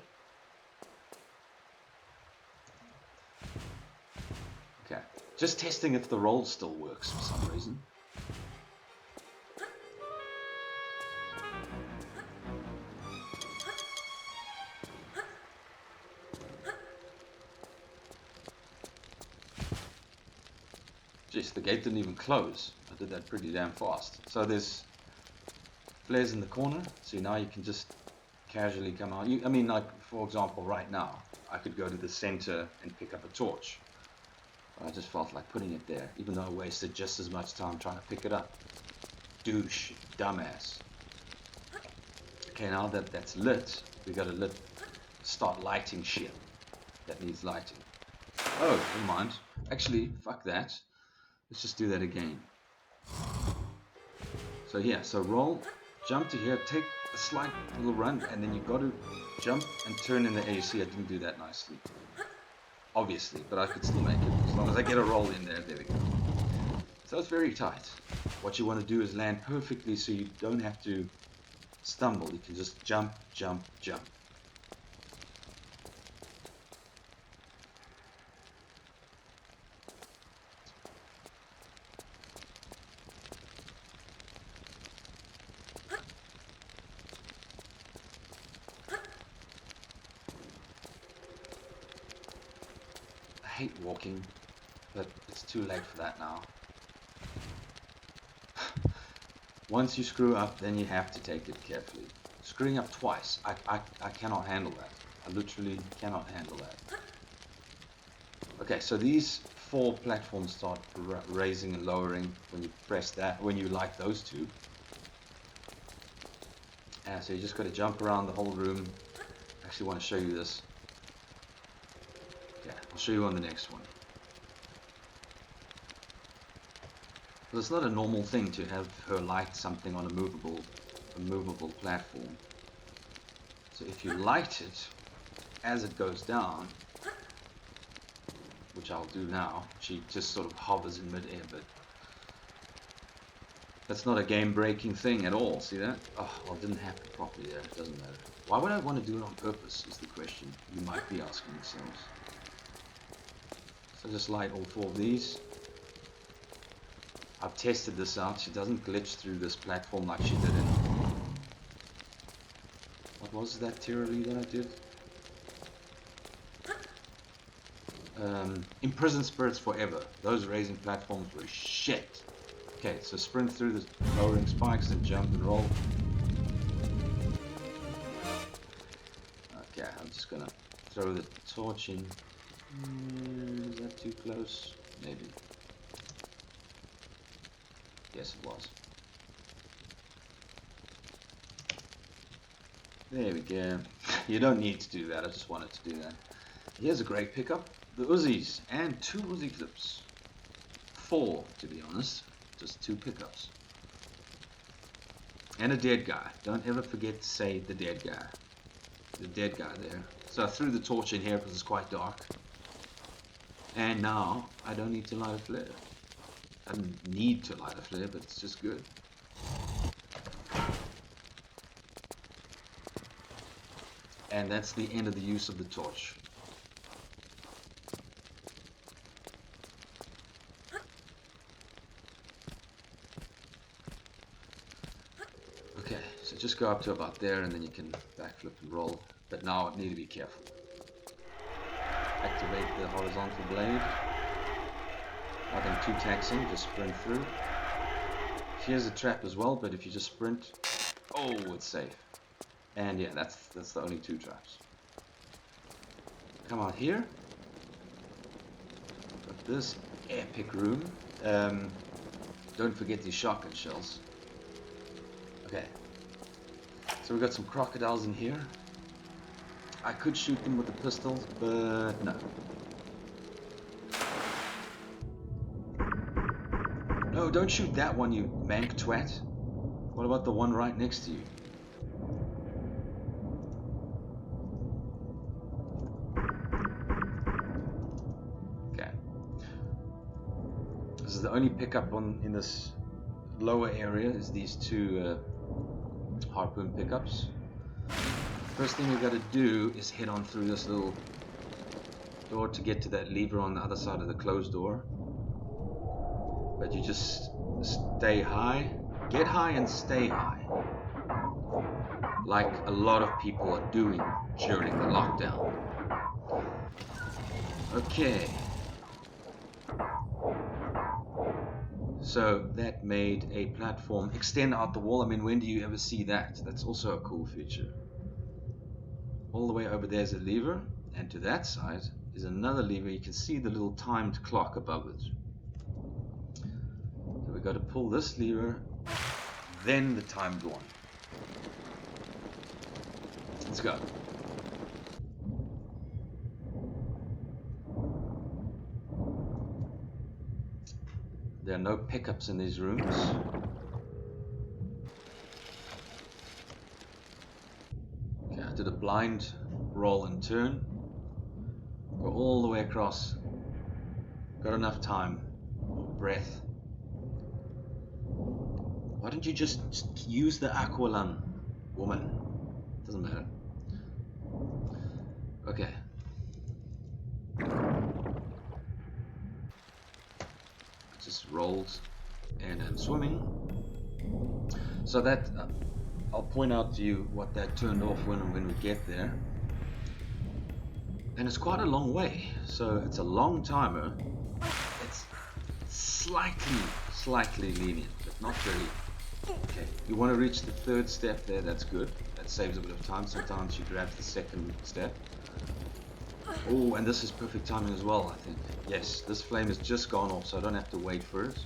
Okay, just testing if the roll still works for some reason. Jeez, the gate didn't even close. I did that pretty damn fast. So there's flares in the corner. See, now you can just casually come out. I mean, like, for example, right now, I could go to the center and pick up a torch. But I just felt like putting it there, even though I wasted just as much time trying to pick it up. Douche, dumbass. Okay, now that that's lit, we gotta start lighting shit that needs lighting. Oh, never mind. Actually, fuck that. Let's just do that again. So yeah, so roll, jump to here, take a slight little run, and then you got to jump and turn in the air. See, I didn't do that nicely. Obviously, but I could still make it. As long as I get a roll in there, there we go. So it's very tight. What you want to do is land perfectly so you don't have to stumble. You can just jump, jump, jump. hate walking, but it's too late for that now. Once you screw up, then you have to take it carefully. Screwing up twice, I cannot handle that. I literally cannot handle that. Okay, so these 4 platforms start raising and lowering when you press that, when you light those 2. And so you just got to jump around the whole room. I actually want to show you this. Yeah, I'll show you on the next one. But it's not a normal thing to have her light something on a movable platform. So if you light it as it goes down, which I'll do now, she just sort of hovers in midair, but that's not a game-breaking thing at all. See that? Oh, well, it didn't happen properly there. It doesn't matter. Why would I want to do it on purpose is the question you might be asking yourselves. So just light all 4 of these. I've tested this out. She doesn't glitch through this platform like she did in... What was that TRLE that I did? Imprisoned Spirits Forever. Those raising platforms were shit. Okay, so sprint through the lowering spikes and jump and roll. Okay, I'm just gonna throw the torch in. Is that too close? Maybe. Yes, it was. There we go. You don't need to do that, I just wanted to do that. Here's a great pickup. The Uzis and 2 Uzi clips. 4 to be honest. Just 2 pickups. And a dead guy. Don't ever forget to say the dead guy. The dead guy there. So I threw the torch in here because it's quite dark. And now I don't need to light a flare. I don't need to light a flare, but it's just good. And that's the end of the use of the torch. Okay, so just go up to about there and then you can backflip and roll. But now I need to be careful. Activate the horizontal blade. Nothing too taxing, just sprint through. Here's a trap as well, but if you just sprint, oh, it's safe. And yeah, that's the only 2 traps. Come out here. Got this epic room. Don't forget these shotgun shells. Okay. So we've got some crocodiles in here. I could shoot them with the pistols, but no. No, don't shoot that one, you mank twat. What about the one right next to you? Okay. This is the only pickup in this lower area is these 2 harpoon pickups. First thing we got to do is head on through this little door to get to that lever on the other side of the closed door. But you just stay high, get high and stay high. Like a lot of people are doing during the lockdown. Okay. So that made a platform extend out the wall. I mean, when do you ever see that? That's also a cool feature. All the way over there is a lever, and to that side is another lever. You can see the little timed clock above it. So we've got to pull this lever, then the timed one. Let's go. There are no pickups in these rooms. Okay, I did a blind roll and turn. Go all the way across. Got enough time or breath. Why don't you just use the aqualung, woman? Doesn't matter. Okay. Just rolled and I'm swimming. So that I'll point out to you what that turned off when we get there. And it's quite a long way, so it's a long timer. It's slightly lenient, but not very. Okay, you want to reach the third step there, that's good. That saves a bit of time. Sometimes you grab the second step. Oh, and this is perfect timing as well, I think. Yes, this flame has just gone off, so I don't have to wait for it.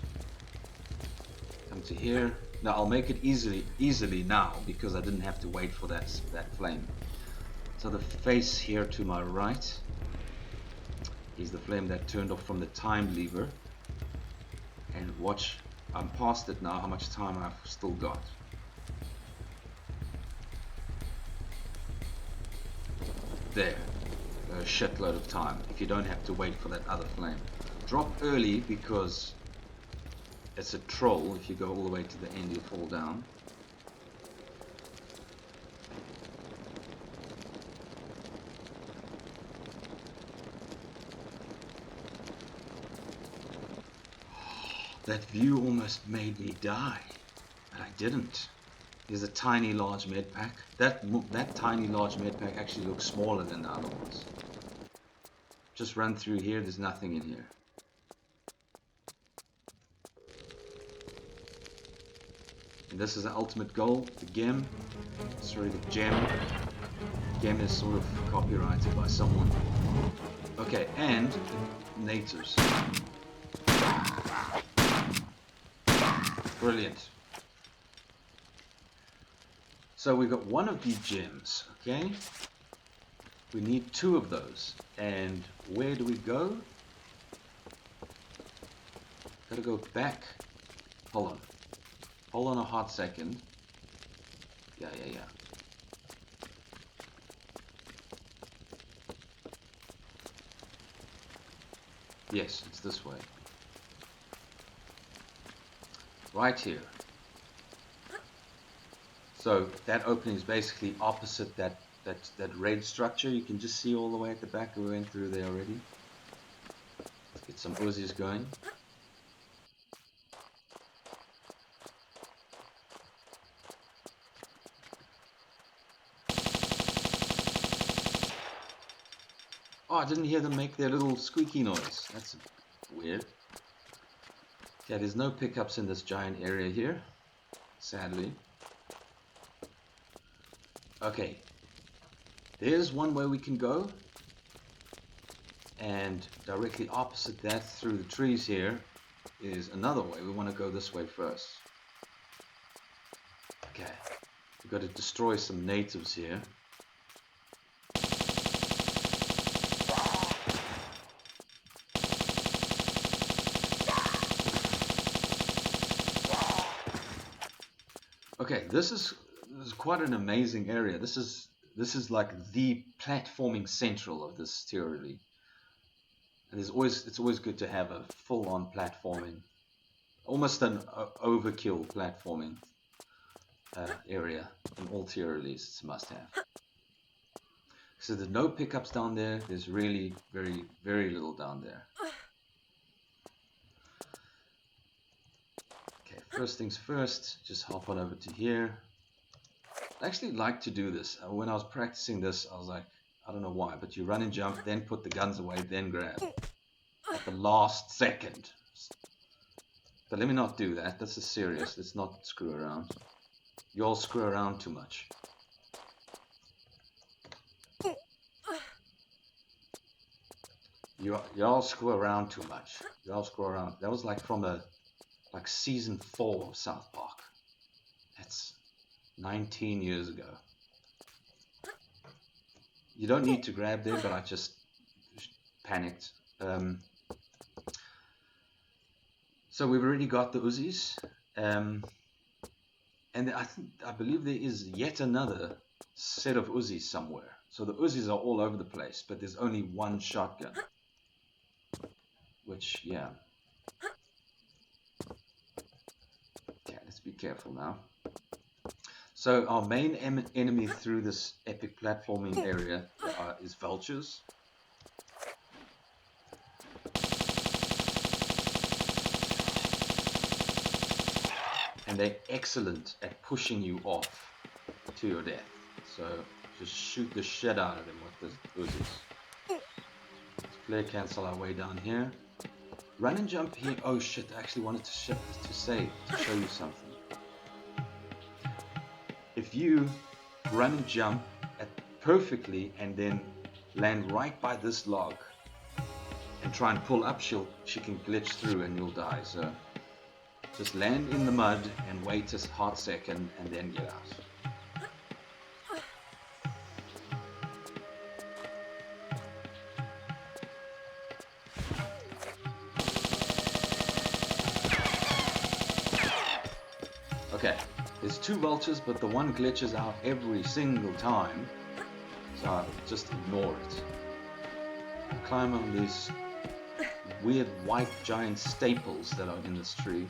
Come to here. Now I'll make it easily now because I didn't have to wait for that flame. So the face here to my right is the flame that turned off from the time lever. And watch, I'm past it now, how much time I've still got. There, a shitload of time if you don't have to wait for that other flame. Drop early because it's a troll. If you go all the way to the end, you'll fall down. That view almost made me die, but I didn't. There's a tiny large med pack. That tiny large med pack actually looks smaller than the other ones. Just run through here, there's nothing in here. And this is the ultimate goal, the gem. Sorry, the gem. Gem is sort of copyrighted by someone. Okay, and natives. Brilliant. So we've got one of these gems, okay? We need two of those. And where do we go? Gotta go back. Hold on. Hold on a hot second. Yeah. Yes, it's this way. Right here. So that opening is basically opposite that red structure. You can just see all the way at the back. We went through there already. Let's get some Uzis going. Oh, I didn't hear them make their little squeaky noise. That's weird. Okay, there's no pickups in this giant area here, sadly. Okay, there's one way we can go, and directly opposite that through the trees here is another way. We want to go this way first. Okay, we've got to destroy some natives here. Okay, this is quite an amazing area. This is like the platforming central of this TRLE. And it's always good to have a full-on platforming, almost an overkill platforming area in all TRLEs. It's a must-have. So there's no pickups down there. There's really very little down there. Okay, first things first, just hop on over to here. I actually like to do this. When I was practicing this, I was like, I don't know why, but you run and jump, then put the guns away, then grab at the last second. But let me not do that. This is serious. Let's not screw around. You all screw around too much. You all screw around too much. You all screw around. That was like from like season 4 of South Park. That's 19 years ago. You don't need to grab there, but I just panicked. So we've already got the Uzis, and I believe there is yet another set of Uzis somewhere. So the Uzis are all over the place, but there's only one shotgun. Which, yeah. Okay, let's be careful now. So our main enemy through this epic platforming area is vultures. And they're excellent at pushing you off to your death. So just shoot the shit out of them with the Uzis. Flare cancel our way down here. Run and jump here. Oh shit, I actually wanted to save to show you something. If you run and jump perfectly and then land right by this log and try and pull up, she can glitch through and you'll die. So just land in the mud and wait a hot second and then get out. Okay, there's 2 vultures, but the one glitches out every single time, so just ignore it. Climb on these weird white giant staples that are in this tree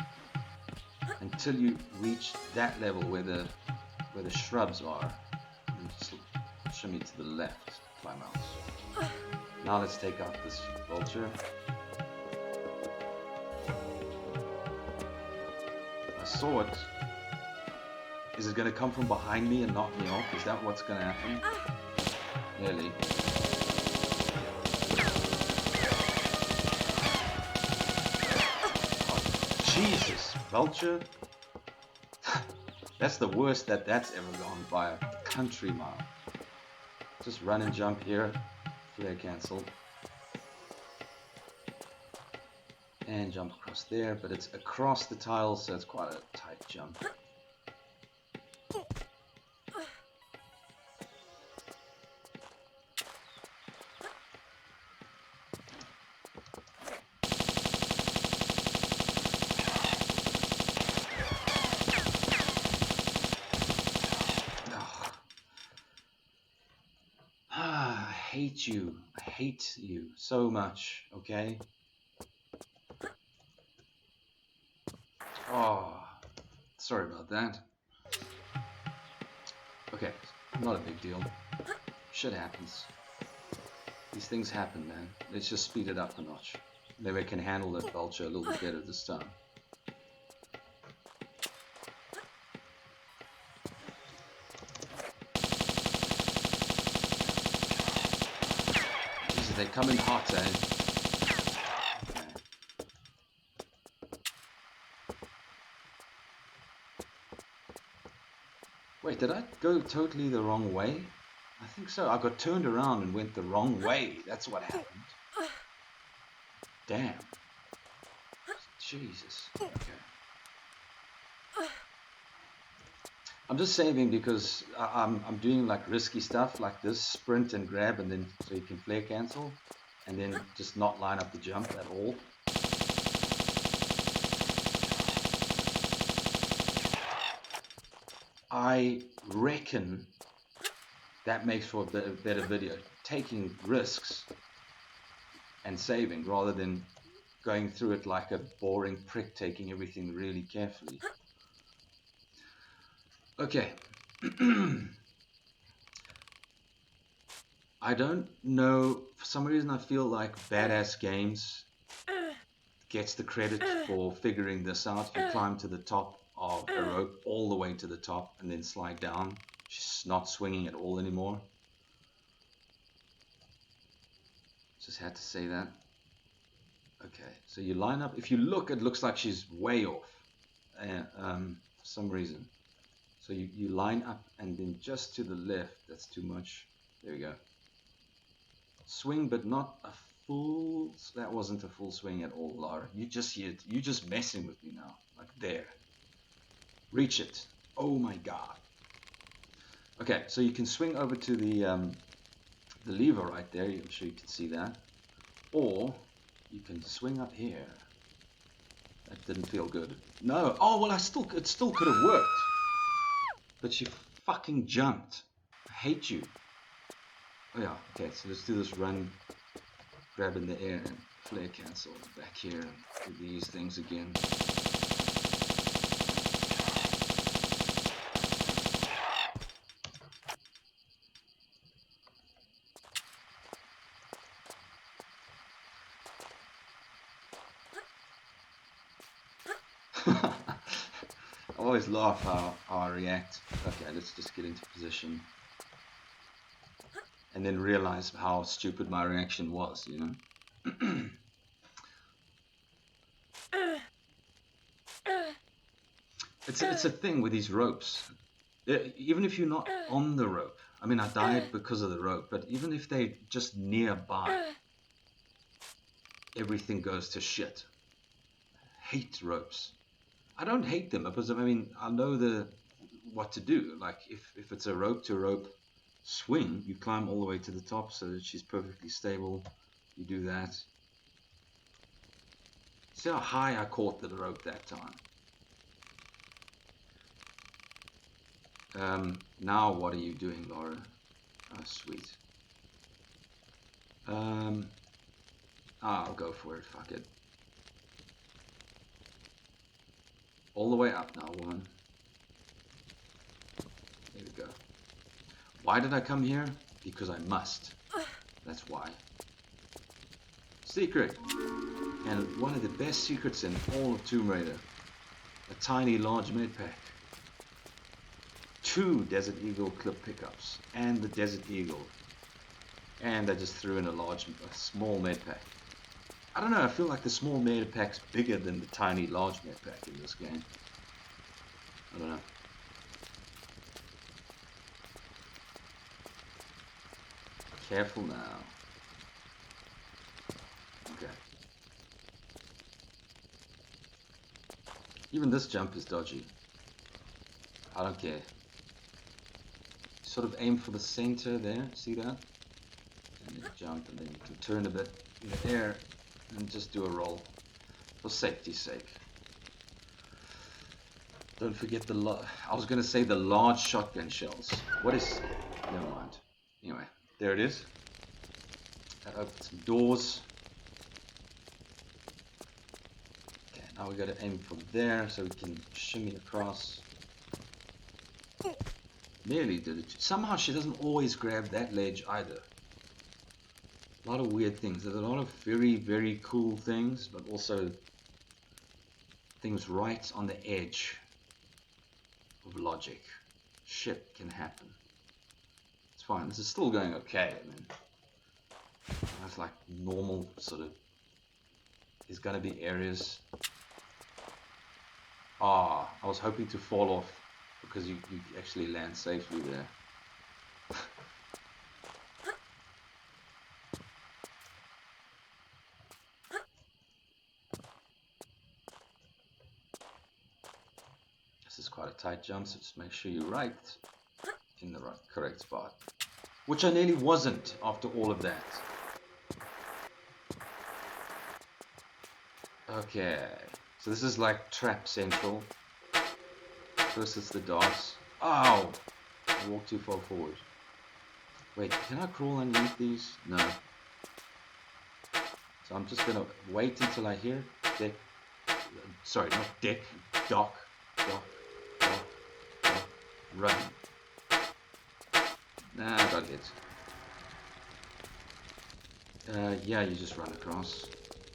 until you reach that level where the shrubs are. And just shimmy to the left, climb out. Now let's take out this vulture. I saw it. Is it going to come from behind me and knock me off? Is that what's going to happen? Nearly. Oh, Jesus, vulture. That's the worst that's ever gone by a country mile. Just run and jump here. Flare cancel. And jump across there, but it's across the tiles, so it's quite a tight jump. I hate you so much, okay? Oh, sorry about that. Okay, not a big deal. Shit happens. These things happen, man. Let's just speed it up a notch. Maybe I can handle that vulture a little bit better this time. They come in hot, eh? Okay. Wait, did I go totally the wrong way? I think so. I got turned around and went the wrong way. That's what happened. Damn. Jesus. Okay. I'm just saving because I'm doing like risky stuff like this, sprint and grab, and then so you can flare cancel, and then just not line up the jump at all. I reckon that makes for a better video, taking risks and saving rather than going through it like a boring prick, taking everything really carefully. Okay. I don't know, for some reason I feel like Badass Games gets the credit for figuring this out. You climb to the top of a rope all the way to the top and then slide down. She's not swinging at all anymore. Just had to say that. Okay, so you line up. If you look, it looks like she's way off for some reason. So you line up and then just to the left, that's too much. There we go. Swing, but not a full, that wasn't a full swing at all, Laura. You just messing with me now. Like there. Reach it. Oh my God. Okay, so you can swing over to the lever right there. I'm sure you can see that. Or you can swing up here. That didn't feel good. No. Oh, well, it still could have worked. But she fucking jumped. I hate you. Oh yeah, okay, so let's do this run, grab in the air and flare cancel back here and do these things again. I always laugh how I react. Okay, let's just get into position. And then realize how stupid my reaction was, you know. It's a thing with these ropes. Even if you're not on the rope, I mean, I died because of the rope, but even if they're just nearby, everything goes to shit. Hate ropes. I don't hate them because, I mean, I know what to do. Like if it's a rope to rope swing, you climb all the way to the top so that she's perfectly stable. You do that. See how high I caught the rope that time. Now what are you doing, Laura? Oh, sweet. I'll go for it, fuck it. All the way up now, woman. There we go. Why did I come here? Because I must. That's why. Secret! And one of the best secrets in all of Tomb Raider. A tiny large med pack. 2 Desert Eagle clip pickups. And the Desert Eagle. And I just threw in a small med pack. I don't know, I feel like the small med pack's bigger than the tiny large med pack in this game. I don't know. Careful now. Okay. Even this jump is dodgy. I don't care. Sort of aim for the center there, see that? And then jump, and then you can turn a bit in the air and just do a roll for safety's sake. Don't forget I was going to say the large shotgun shells. What is... Never mind. Anyway, there it is. That opens some doors. Okay, now we got to aim from there so we can shimmy across. Nearly did it. Somehow she doesn't always grab that ledge either. A lot of weird things. There's a lot of very, very cool things, but also things right on the edge of logic. Shit can happen. It's fine. This is still going okay. I mean, that's like normal sort of. There's gonna be areas. I was hoping to fall off because you actually land safely there. This is quite a tight jump, so just make sure you're right in the correct spot. Which I nearly wasn't after all of that. Okay, so this is like trap central. First it's the dots. Ow! I walked too far forward. Wait, can I crawl underneath these? No. So I'm just gonna wait until I hear deck. Sorry, not deck. Dock. Run. Nah, I got hit. Yeah, you just run across.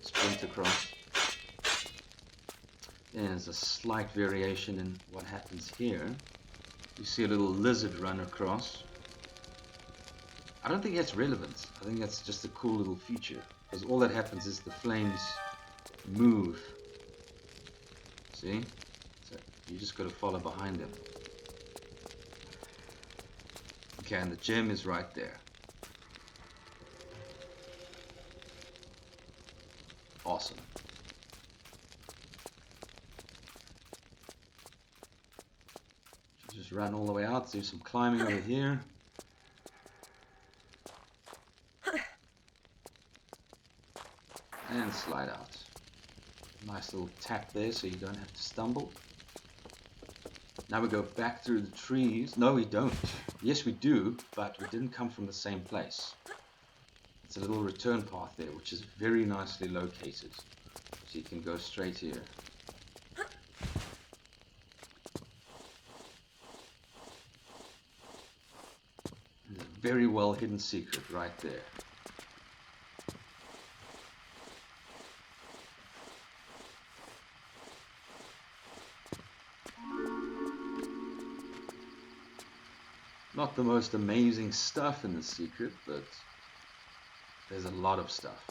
Sprint across. There's a slight variation in what happens here. You see a little lizard run across. I don't think that's relevant. I think that's just a cool little feature. Because all that happens is the flames move. See? So you just got to follow behind them. Okay, and the gem is right there. Awesome. Just run all the way out, do some climbing over here. And slide out. Nice little tap there so you don't have to stumble. Now we go back through the trees. No, we don't. Yes, we do, but we didn't come from the same place. It's a little return path there, which is very nicely located. So you can go straight here. There's a very well hidden secret right there. Not the most amazing stuff in the secret, but there's a lot of stuff.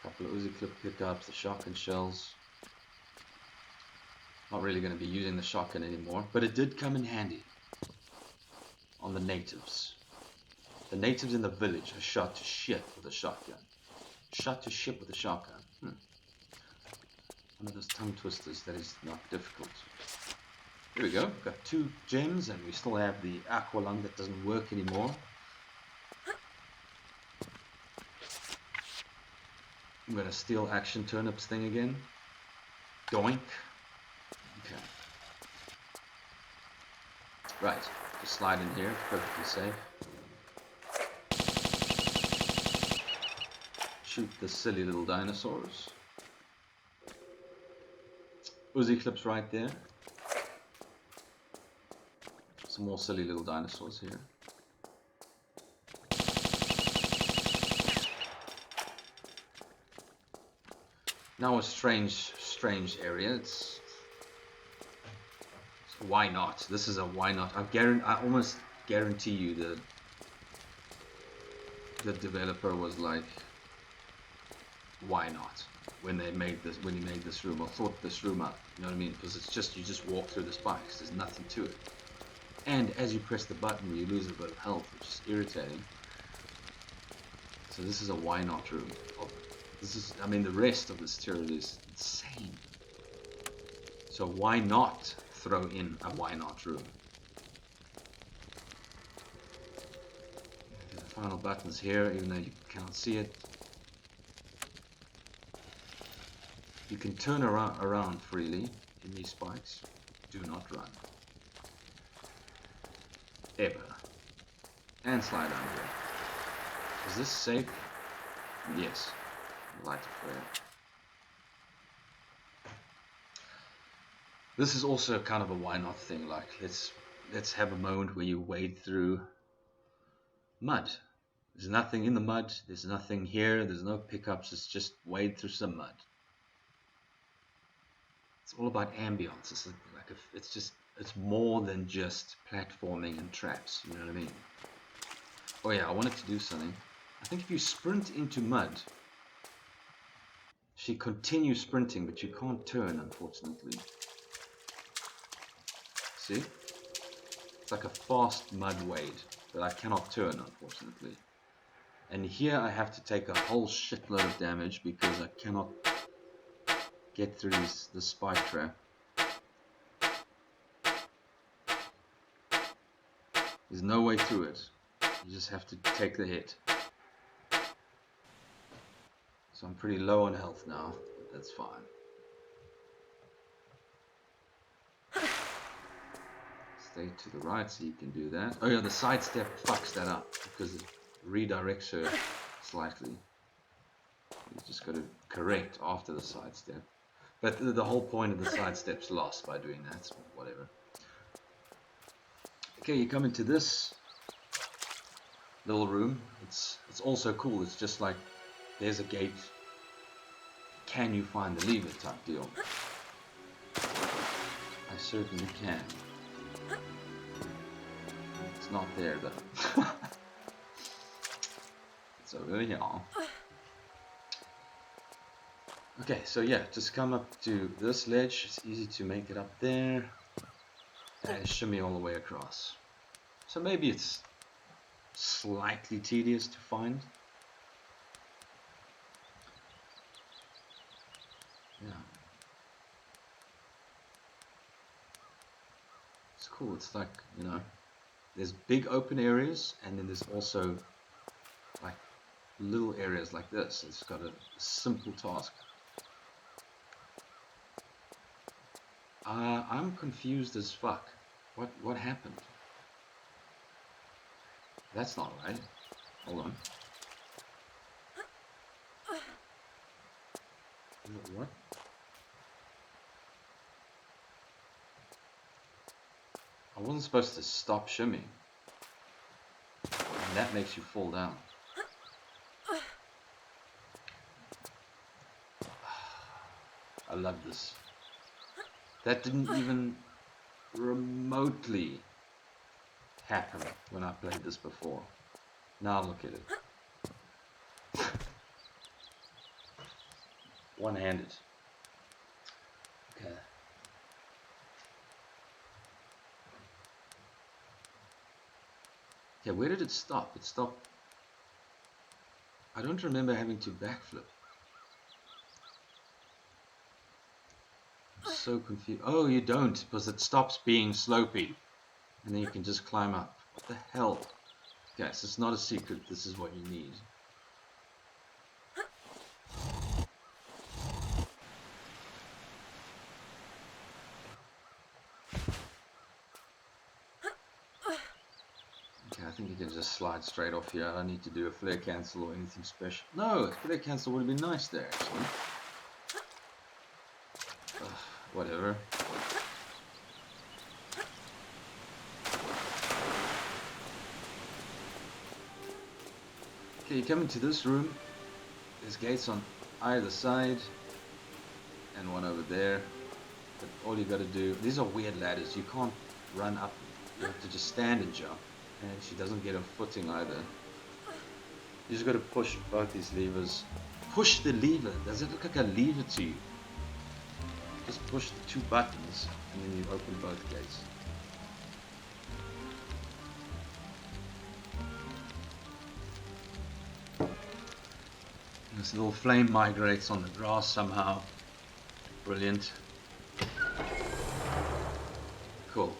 Couple of Uzi clip pickups, the shotgun shells. Not really going to be using the shotgun anymore, but it did come in handy on the natives. The natives in the village are shot to shit with a shotgun. Shot to shit with a shotgun. One of those tongue twisters that is not difficult. Here we go. We've got 2 gems, and we still have the aqua lung that doesn't work anymore. I'm gonna steal action turnips thing again. Doink. Okay. Right. Just slide in here. It's perfectly safe. Shoot the silly little dinosaurs. Uzi clips right there. Some more silly little dinosaurs here. Now a strange area. It's why not? This is a why not. I almost guarantee you the developer was like, why not? When he made this room or thought this room up. You know what I mean? Because it's just, you just walk through the spikes. There's nothing to it. And as you press the button, you lose a bit of health, which is irritating. So this is a why not room. This is, I mean, the rest of this TRLE is insane. So why not throw in a why not room? The final button's here, even though you can't see it. You can turn around freely in these spikes. Do not run. Ever. And slide down here. Is this safe? Yes. Light flare. This is also kind of a why not thing. Like, let's have a moment where you wade through mud. There's nothing in the mud. There's nothing here. There's no pickups. It's just wade through some mud. It's all about ambience. It's like it's more than just platforming and traps. You know what I mean? Oh yeah, I wanted to do something. I think if you sprint into mud, she continues sprinting, but you can't turn, unfortunately. See? It's like a fast mud wade, but I cannot turn, unfortunately. And here I have to take a whole shitload of damage because I cannot get through the spike trap. There's no way through it. You just have to take the hit. So I'm pretty low on health now, but that's fine. Stay to the right so you can do that. Oh yeah, the sidestep fucks that up because it redirects her slightly. You just got to correct after the sidestep. But the whole point of the sidestep's lost by doing that, so whatever. Okay, you come into this little room. It's also cool. It's just like, there's a gate. Can you find the lever type deal? I certainly can. It's not there though. It's over here. Okay, so yeah, just come up to this ledge. It's easy to make it up there. And shimmy all the way across. So maybe it's slightly tedious to find. Yeah. It's cool. It's like, you know, there's big open areas, and then there's also like little areas like this. It's got a simple task. I'm confused as fuck. What happened? That's not right. Hold on. What? I wasn't supposed to stop shimmying. And that makes you fall down. I love this. That didn't even remotely happen when I played this before. Now look at it. one-handed. Okay. Okay, where did it stop? It stopped. I don't remember having to backflip. I'm so confused. Oh, you don't, because it stops being slopey. And then you can just climb up. What the hell? Okay, so it's not a secret. This is what you need. Okay, I think you can just slide straight off here. I don't need to do a flare cancel or anything special. No, a flare cancel would have been nice there, actually. Whatever. Okay, you come into this room. There's gates on either side. And one over there. But all you got to do... These are weird ladders. You can't run up. You have to just stand and jump. And she doesn't get a footing either. You just got to push both these levers. Push the lever. Does it look like a lever to you? Just push the two buttons and then you open both gates. This little flame migrates on the grass somehow. Brilliant. Cool.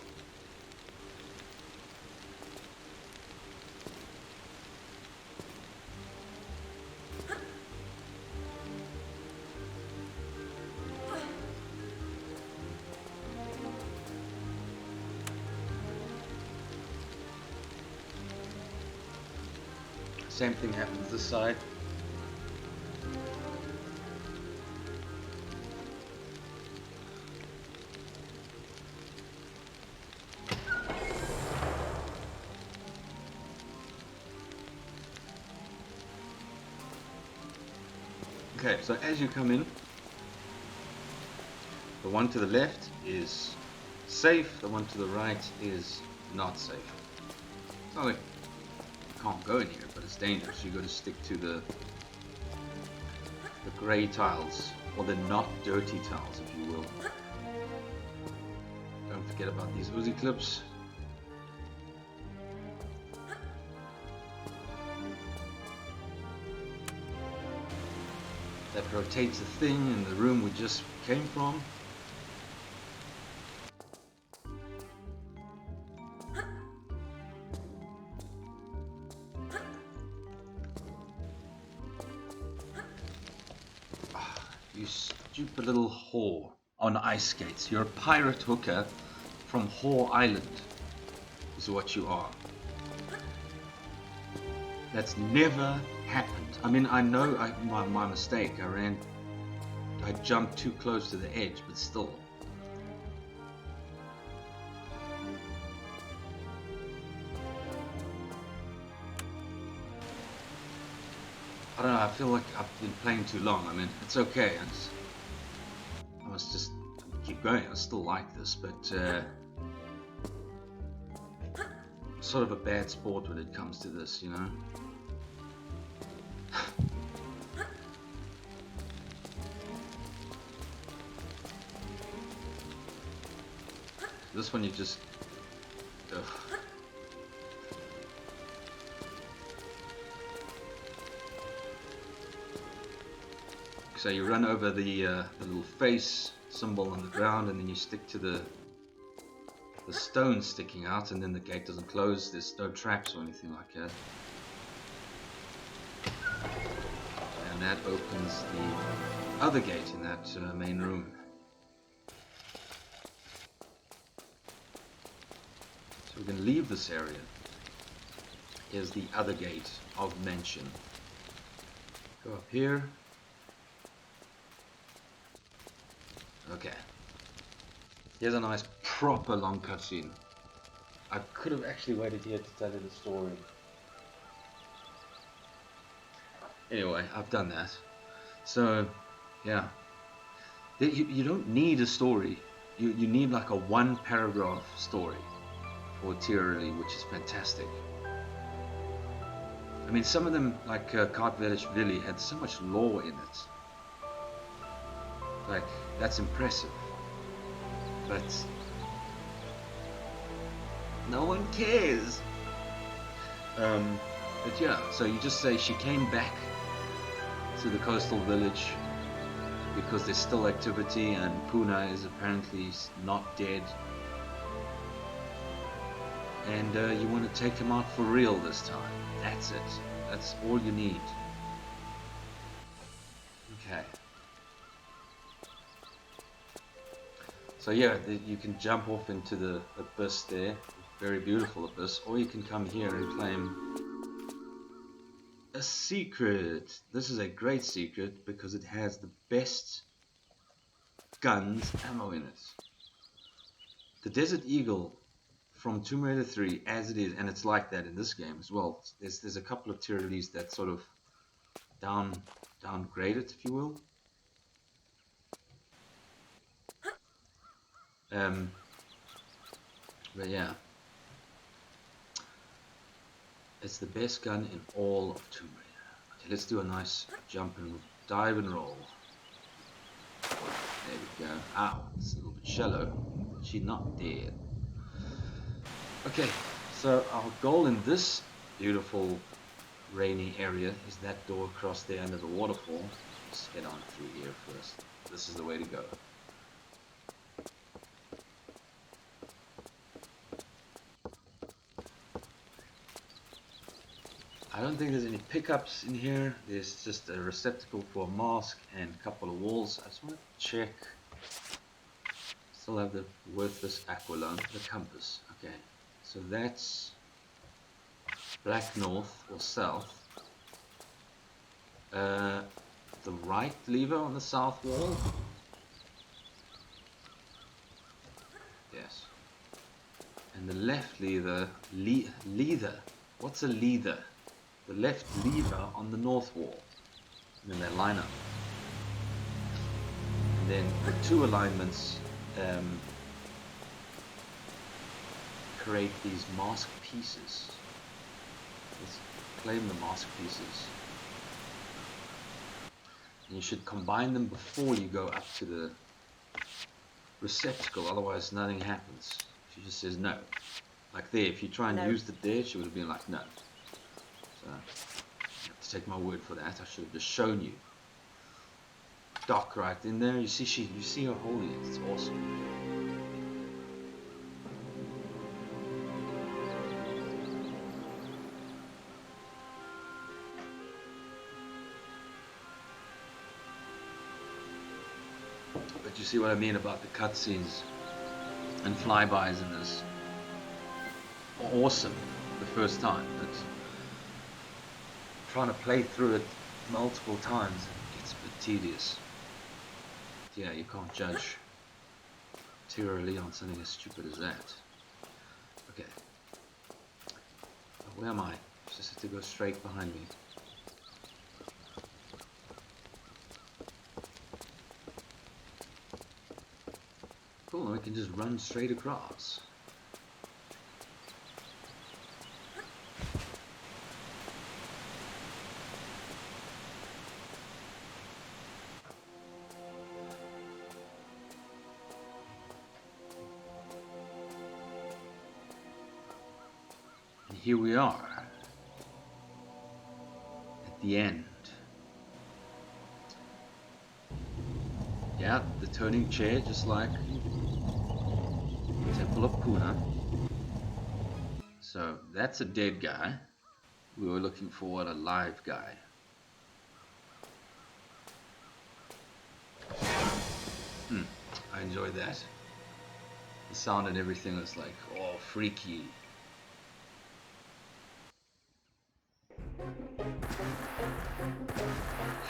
Same thing happens this side. Okay, so as you come in, the one to the left is safe, the one to the right is not safe. It's not like you can't go in here, but it's dangerous. You got to stick to the grey tiles, or the not dirty tiles, if you will. Don't forget about these Uzi clips. That rotates the thing in the room we just came from. You stupid little whore on ice skates. You're a pirate hooker from Whore Island, is what you are. That's never happened. I mean, I know my mistake. I jumped too close to the edge, but still. I don't know, I feel like I've been playing too long. I mean, it's okay. I must just keep going. I still like this, but I'm sort of a bad sport when it comes to this, you know? This one you just... Ugh. So you run over the little face symbol on the ground, and then you stick to the stone sticking out, and then the gate doesn't close. There's no traps or anything like that. And that opens the other gate in that main room. So we're going to leave this area. Here's the other gate of mention. Go up here. Okay. Here's a nice proper long cutscene. I could have actually waited here to tell you the story. Anyway, I've done that. So, yeah. You don't need a story. You need like a one paragraph story for TRLE, which is fantastic. I mean, some of them, like Cart Village Villy, had so much lore in it. Like, that's impressive. But no one cares. But yeah, so you just say she came back to the coastal village because there's still activity and Puna is apparently not dead. And you want to take him out for real this time. That's it. That's all you need. Okay. So yeah, you can jump off into the abyss there. Very beautiful abyss. Or you can come here and claim a secret. This is a great secret because it has the best guns ammo in it. The Desert Eagle from Tomb Raider 3, as it is, and it's like that in this game as well. There's a couple of TRLEs that sort of downgrade it, if you will. But yeah, it's the best gun in all of Tomb Raider. Okay, let's do a nice jump and dive and roll. There we go. Ow, it's a little bit shallow. She's not dead. Okay, so our goal in this beautiful rainy area is that door across there under the waterfall. Let's head on through here first. This is the way to go. I don't think there's any pickups in here. There's just a receptacle for a mask and a couple of walls. I just want to check. Still have the worthless aqualung, the compass. Okay, so that's black north or south. The right lever on the south wall. Yes. And the left lever. Lever. What's a lever? The left lever on the north wall. And then they line up. And then the two alignments create these mask pieces. Let's claim the mask pieces. And you should combine them before you go up to the receptacle, otherwise nothing happens. She just says no. Like there, if you try and use it there, she would have been like no. So you have to take my word for that. I should have just shown you. Dock right in there. You see her holding it. It's awesome. But you see what I mean about the cutscenes and flybys in this. Awesome the first time, but trying to play through it multiple times gets a bit tedious. Yeah, you can't judge TRLE on something as stupid as that. Okay. Where am I? Just have to go straight behind me. Cool, we can just run straight across. Here we are at the end. Yeah, the turning chair, just like Temple of Puna. So that's a dead guy. We were looking for a live guy. I enjoyed that. The sound and everything was like, oh, freaky.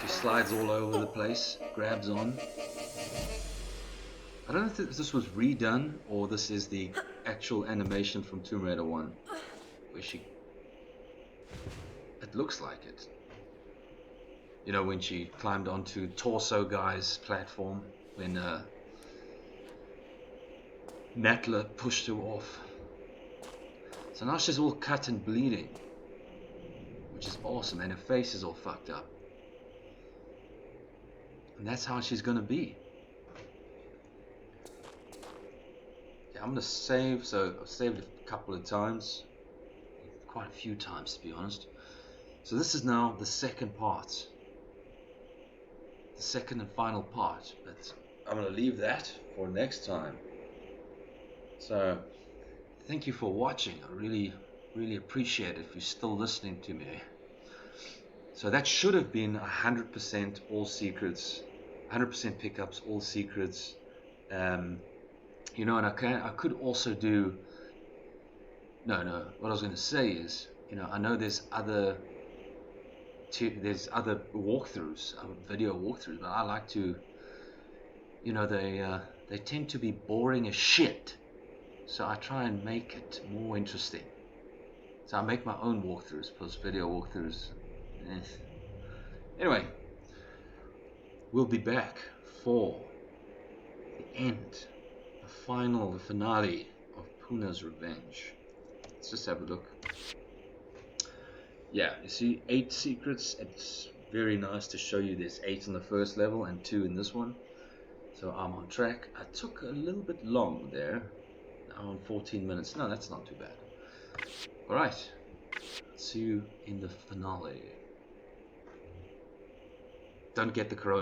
She slides all over the place, grabs on. I don't know if this was redone or this is the actual animation from Tomb Raider 1, where she... It looks like it. You know, when she climbed onto Torso Guy's platform, when Natla pushed her off. So now she's all cut and bleeding, which is awesome, and her face is all fucked up. And that's how she's gonna be. I'm gonna save. So I've saved it a couple of times, quite a few times to be honest. So this is now the second part, the second and final part, but I'm gonna leave that for next time. So thank you for watching. I really appreciate it if you're still listening to me. So that should have been 100% all secrets, 100% pickups, all secrets. You know, and I could also do. No. What I was going to say is, you know, I know there's other walkthroughs, video walkthroughs, but I like to, you know, they tend to be boring as shit. So I try and make it more interesting. So I make my own walkthroughs plus video walkthroughs. Anyway, we'll be back for the end, the finale of Puna's revenge. Let's just have a look. Yeah, you see 8 secrets. It's very nice to show you there's 8 on the first level and 2 in this one. So I'm on track. I took a little bit long there. I'm on 14 minutes. No, that's not too bad. Alright, see you in the finale. Don't get the corona.